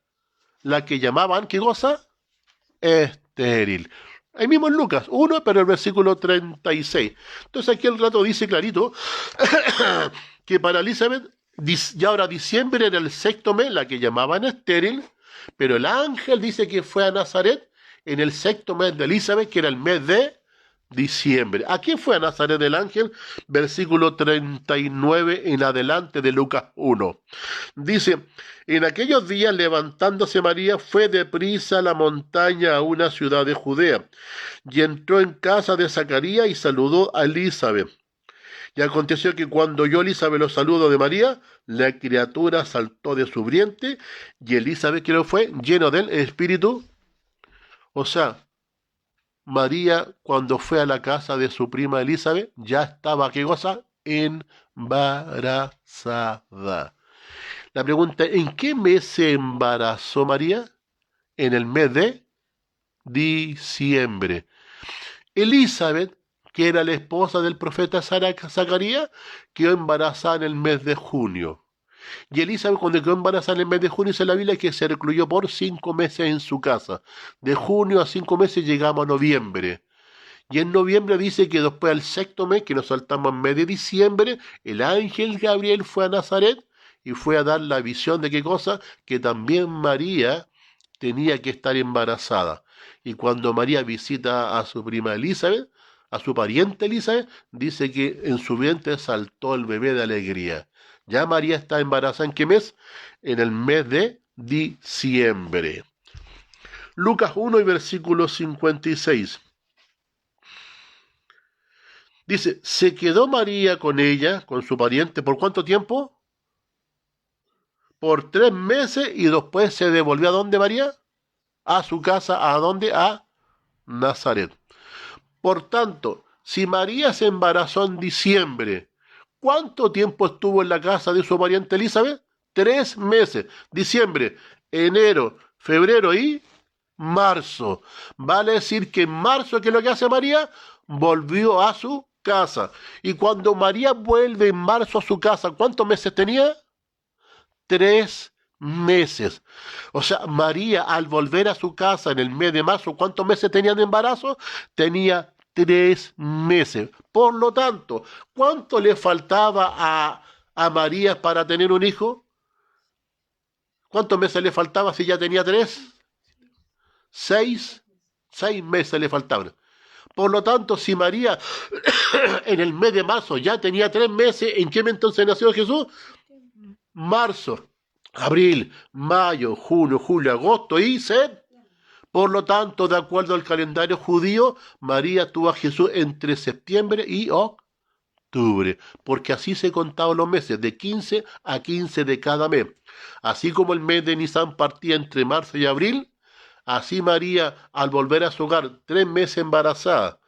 la que llamaban, ¿qué cosa? Estéril. Ahí mismo en Lucas 1, pero el versículo 36. Entonces aquí el relato dice clarito que para Elizabeth, ya ahora diciembre era el sexto mes, la que llamaban estéril, pero el ángel dice que fue a Nazaret en el sexto mes de Elizabeth, que era el mes de diciembre. ¿A quién fue a Nazaret el ángel? Versículo 39 en adelante de Lucas 1. Dice, en aquellos días levantándose María fue deprisa a la montaña a una ciudad de Judea y entró en casa de Zacarías y saludó a Elizabeth. Y aconteció que cuando oyó Elizabeth los saludos de María, la criatura saltó de su vientre y Elizabeth, que lo fue, lleno del Espíritu. O sea, María, cuando fue a la casa de su prima Elizabeth, ya estaba, ¿qué cosa? Embarazada. La pregunta, ¿en qué mes se embarazó María? En el mes de diciembre. Elizabeth, que era la esposa del profeta Zacarías, quedó embarazada en el mes de junio. Y Elizabeth, cuando quedó embarazada en el mes de junio, dice la Biblia que se recluyó por 5 meses en su casa. De junio a 5 meses llegamos a noviembre. Y en noviembre dice que después al sexto mes, que nos saltamos en mes de diciembre, el ángel Gabriel fue a Nazaret y fue a dar la visión de qué cosa, que también María tenía que estar embarazada. Y cuando María visita a su prima Elizabeth, a su pariente Elizabeth, dice que en su vientre saltó el bebé de alegría. Ya María está embarazada, ¿en qué mes? En el mes de diciembre. Lucas 1 y versículo 56. Dice, se quedó María con ella, con su pariente, ¿por cuánto tiempo? Por 3 meses y después se devolvió ¿a dónde María? A su casa, ¿a dónde? A Nazaret. Por tanto, si María se embarazó en diciembre, ¿cuánto tiempo estuvo en la casa de su pariente Elizabeth? 3 meses. Diciembre, enero, febrero y marzo. Vale decir que en marzo, ¿qué es lo que hace María? Volvió a su casa. Y cuando María vuelve en marzo a su casa, ¿cuántos meses tenía? 3 meses. O sea, María al volver a su casa en el mes de marzo, ¿cuántos meses tenía de embarazo? Tenía 3 meses. Por lo tanto, ¿cuánto le faltaba a María para tener un hijo? ¿Cuántos meses le faltaba si ya tenía 3? 6. 6 meses le faltaban. Por lo tanto, si María en el mes de marzo ya tenía 3 meses, ¿en qué mes entonces nació Jesús? Marzo, abril, mayo, junio, julio, agosto y septiembre. Por lo tanto, de acuerdo al calendario judío, María tuvo a Jesús entre septiembre y octubre, porque así se contaban los meses, de 15 a 15 de cada mes. Así como el mes de Nisan partía entre marzo y abril, así María, al volver a su hogar, 3 meses embarazada.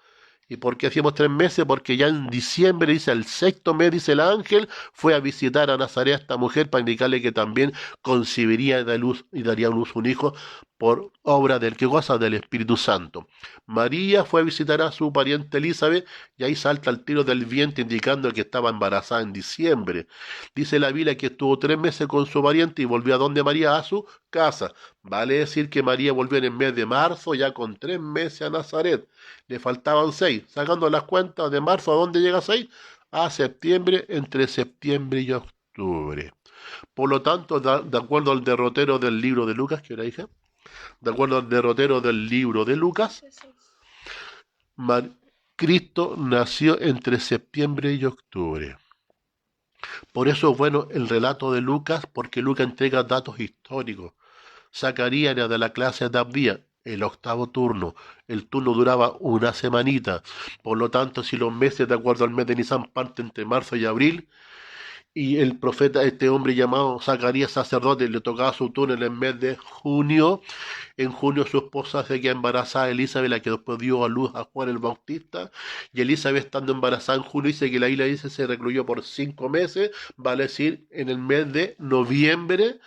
¿Y por qué hacíamos 3 meses? Porque ya en diciembre, dice, el sexto mes, dice el ángel, fue a visitar a Nazaret a esta mujer para indicarle que también concebiría de luz y daría a luz un hijo por obra del que goza del Espíritu Santo. María fue a visitar a su pariente Elizabeth y ahí salta el tiro del vientre indicando que estaba embarazada en diciembre. Dice la Biblia que estuvo 3 meses con su pariente y volvió a donde María, a su casa. Vale decir que María volvió en el mes de marzo ya con 3 meses a Nazaret. Le faltaban 6. Sacando las cuentas de marzo, ¿a dónde llega 6? A septiembre, entre septiembre y octubre. Por lo tanto, de acuerdo al derrotero del libro de Lucas, ¿qué hora, hija? De acuerdo al derrotero del libro de Lucas, Cristo nació entre septiembre y octubre. Por eso es bueno el relato de Lucas, porque Lucas entrega datos históricos. Zacarías era de la clase de Abdías, el octavo turno. El turno duraba una semanita. Por lo tanto, si los meses, de acuerdo al mes de Nisan, parten entre marzo y abril, y el profeta, este hombre llamado Zacarías, sacerdote, le tocaba su turno en el mes de junio. En junio su esposa se queda embarazada, Elizabeth, la que después dio a luz a Juan el Bautista. Y Elizabeth, estando embarazada en junio, dice que la isla dice se recluyó por 5 meses, vale decir, en el mes de noviembre.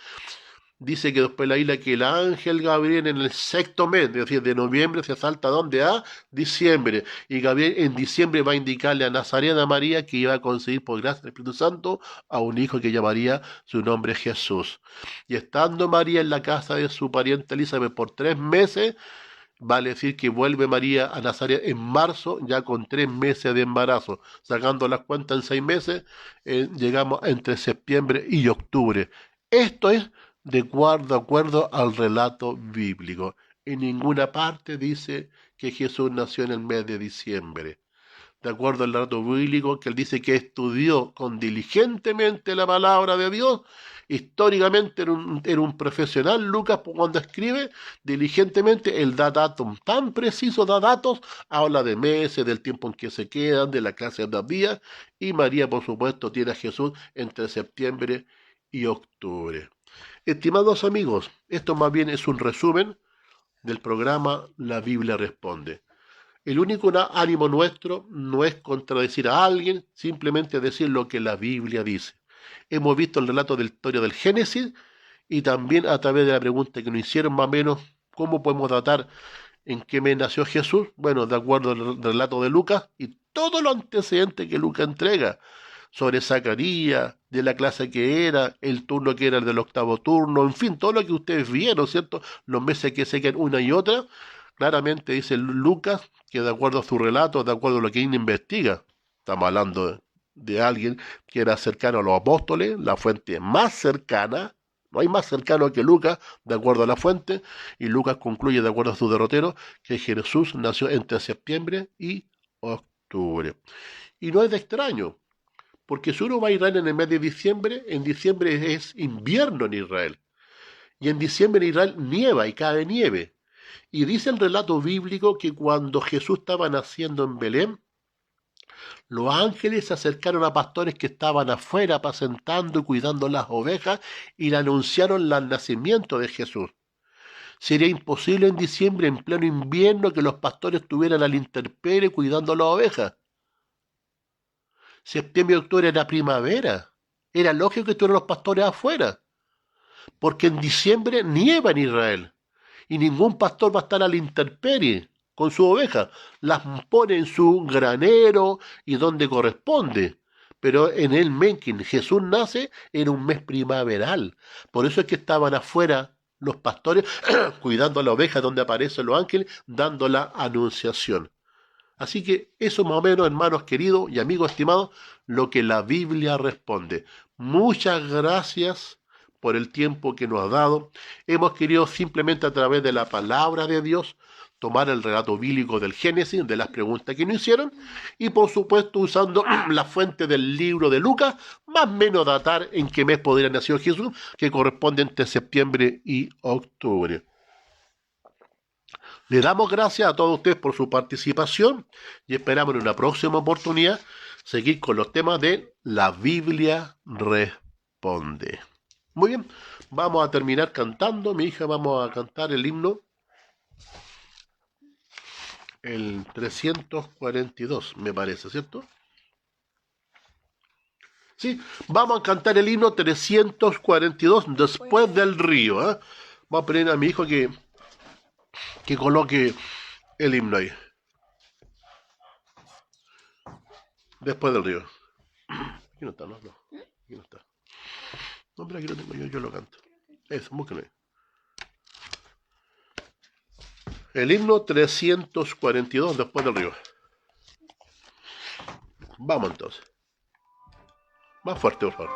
Dice que después la isla que el ángel Gabriel en el sexto mes, es decir, de noviembre se salta ¿dónde? A diciembre. Y Gabriel en diciembre va a indicarle a Nazarena María que iba a conseguir por gracia del Espíritu Santo a un hijo que llamaría su nombre Jesús. Y estando María en la casa de su pariente Elizabeth por 3 meses, vale decir que vuelve María a Nazaret en marzo, ya con 3 meses de embarazo. Sacando las cuentas en 6 meses, llegamos entre septiembre y octubre. Esto es de acuerdo al relato bíblico. En ninguna parte dice que Jesús nació en el mes de diciembre. De acuerdo al relato bíblico, que él dice que estudió con diligentemente la palabra de Dios. Históricamente era un profesional, Lucas, cuando escribe diligentemente, él da datos tan precisos, da datos, habla de meses, del tiempo en que se quedan, de la clase de días, y María, por supuesto, tiene a Jesús entre septiembre y octubre. Estimados amigos, esto más bien es un resumen del programa La Biblia Responde. El único ánimo nuestro no es contradecir a alguien, simplemente decir lo que la Biblia dice. Hemos visto el relato de la historia del Génesis y también a través de la pregunta que nos hicieron más o menos, ¿cómo podemos datar en qué mes nació Jesús? Bueno, de acuerdo al relato de Lucas y todo lo antecedente que Lucas entrega sobre Zacarías, de la clase que era, el turno que era el del octavo turno, en fin, todo lo que ustedes vieron, ¿cierto? Los meses que se quedan una y otra, claramente dice Lucas que de acuerdo a su relato, de acuerdo a lo que él investiga, estamos hablando de alguien que era cercano a los apóstoles, la fuente más cercana, no hay más cercano que Lucas, de acuerdo a la fuente, y Lucas concluye, de acuerdo a su derrotero, que Jesús nació entre septiembre y octubre. Y no es de extraño, porque si uno va a Israel en el mes de diciembre, en diciembre es invierno en Israel. Y en diciembre en Israel nieva y cae nieve. Y dice el relato bíblico que cuando Jesús estaba naciendo en Belén, los ángeles se acercaron a pastores que estaban afuera apacentando y cuidando las ovejas y le anunciaron el nacimiento de Jesús. Sería imposible en diciembre, en pleno invierno, que los pastores estuvieran a la intemperie cuidando las ovejas. Septiembre y octubre era primavera. Era lógico que estuvieran los pastores afuera. Porque en diciembre nieva en Israel. Y ningún pastor va a estar a la intemperie con su oveja. Las pone en su granero y donde corresponde. pero en el mes que Jesús nace era un mes primaveral. Por eso es que estaban afuera los pastores cuidando a la oveja donde aparecen los ángeles, dando la anunciación. Así que eso más o menos, hermanos queridos y amigos estimados, lo que la Biblia responde. Muchas gracias por el tiempo que nos ha dado. Hemos querido simplemente a través de la palabra de Dios tomar el relato bíblico del Génesis, de las preguntas que nos hicieron, y por supuesto usando la fuente del libro de Lucas, más o menos datar en qué mes podría nacer Jesús, que corresponde entre septiembre y octubre. Le damos gracias a todos ustedes por su participación y esperamos en una próxima oportunidad seguir con los temas de la Biblia responde. Muy bien, vamos a terminar cantando. Mi hija, vamos a cantar el himno, el 342, me parece, ¿cierto? Sí, vamos a cantar el himno 342, después del río. Vamos a pedir a mi hijo que coloque el himno ahí. Después del río. Aquí no está, no. Aquí no está. No, pero aquí lo tengo yo lo canto. Eso, búsquenlo ahí. El himno 342, después del río. Vamos entonces. Más fuerte, por favor.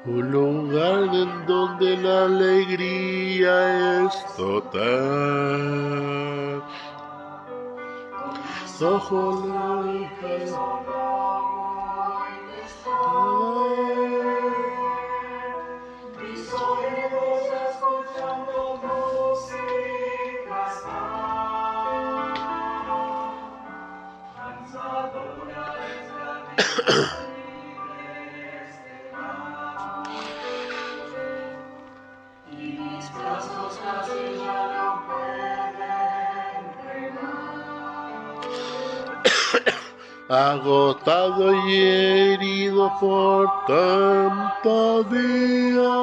Un lugar en donde la alegría es total. Ojalá mis oídos escuchando música cansadora es la vida. Agotado y herido por tanto día,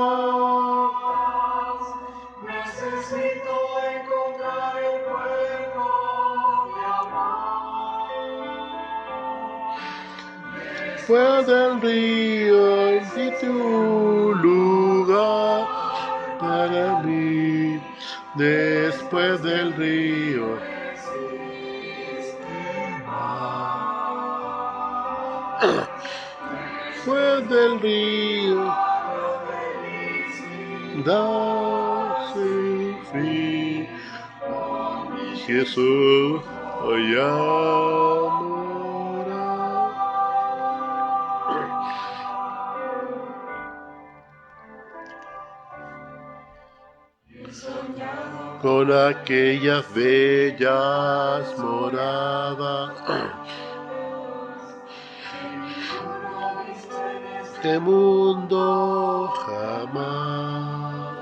Necesito encontrar el cuerpo de amor. fue del río y tu lugar para mí, después del río. Fue del río, da sin fin, Jesús hoy amora. Con aquellas bellas moradas este mundo jamás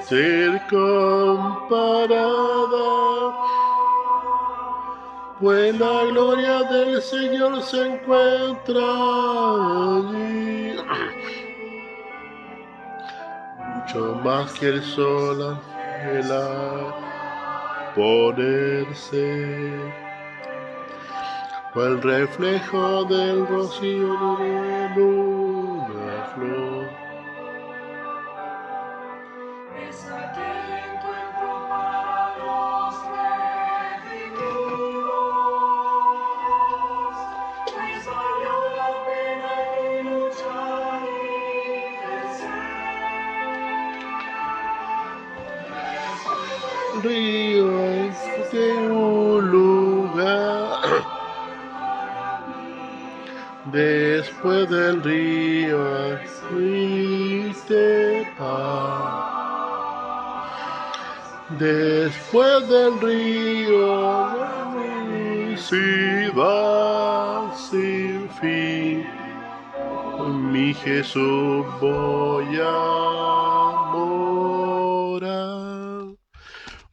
ser comparada, pues la gloria del Señor se encuentra allí, mucho más que el sol al ponerse. Fue el reflejo del rocío de una flor. Es aquel encuentro para los redimidos, pues valió la pena y luchar y vencer. Río es de un lugar. Después del río fuiste paz. Después del río felicidad sin fin. mi Jesús voy a morar.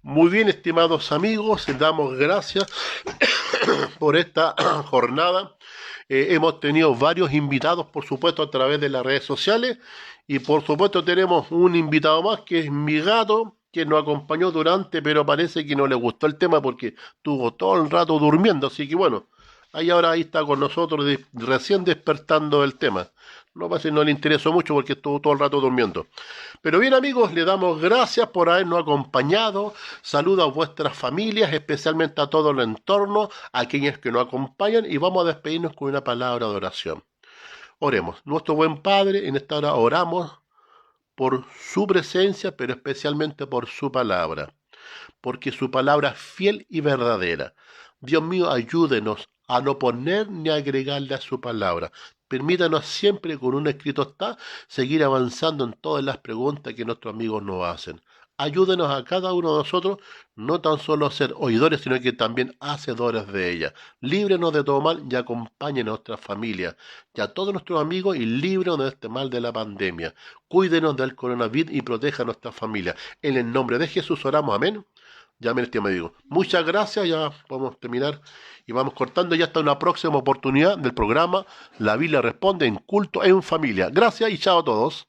Muy bien, estimados amigos, les damos gracias por esta jornada. Hemos tenido varios invitados, por supuesto, a través de las redes sociales. Y por supuesto tenemos un invitado más, que es mi gato, que nos acompañó durante, pero parece que no le gustó el tema porque estuvo todo el rato durmiendo. Así que bueno, ahí está con nosotros, recién despertando el tema. No pasa, no le interesó mucho porque estuvo todo el rato durmiendo. Pero bien, amigos, le damos gracias por habernos acompañado. Saludos a vuestras familias, especialmente a todo el entorno, a aquellos que nos acompañan, y vamos a despedirnos con una palabra de oración. Oremos. Nuestro buen Padre, en esta hora oramos por su presencia, pero especialmente por su palabra, porque su palabra es fiel y verdadera. Dios mío, ayúdenos a no poner ni agregarle a su palabra. Permítanos siempre, con un escrito está, seguir avanzando en todas las preguntas que nuestros amigos nos hacen. Ayúdenos a cada uno de nosotros, no tan solo a ser oidores, sino que también hacedores de ella. Líbrenos de todo mal y acompañe a nuestra familia y a todos nuestros amigos, y líbrenos de este mal de la pandemia. Cuídenos del coronavirus y proteja a nuestra familia. En el nombre de Jesús oramos, amén. Ya me estoy, me digo. Muchas gracias, ya podemos terminar y vamos cortando. Ya hasta una próxima oportunidad del programa La Biblia Responde en Culto en Familia. Gracias y chao a todos.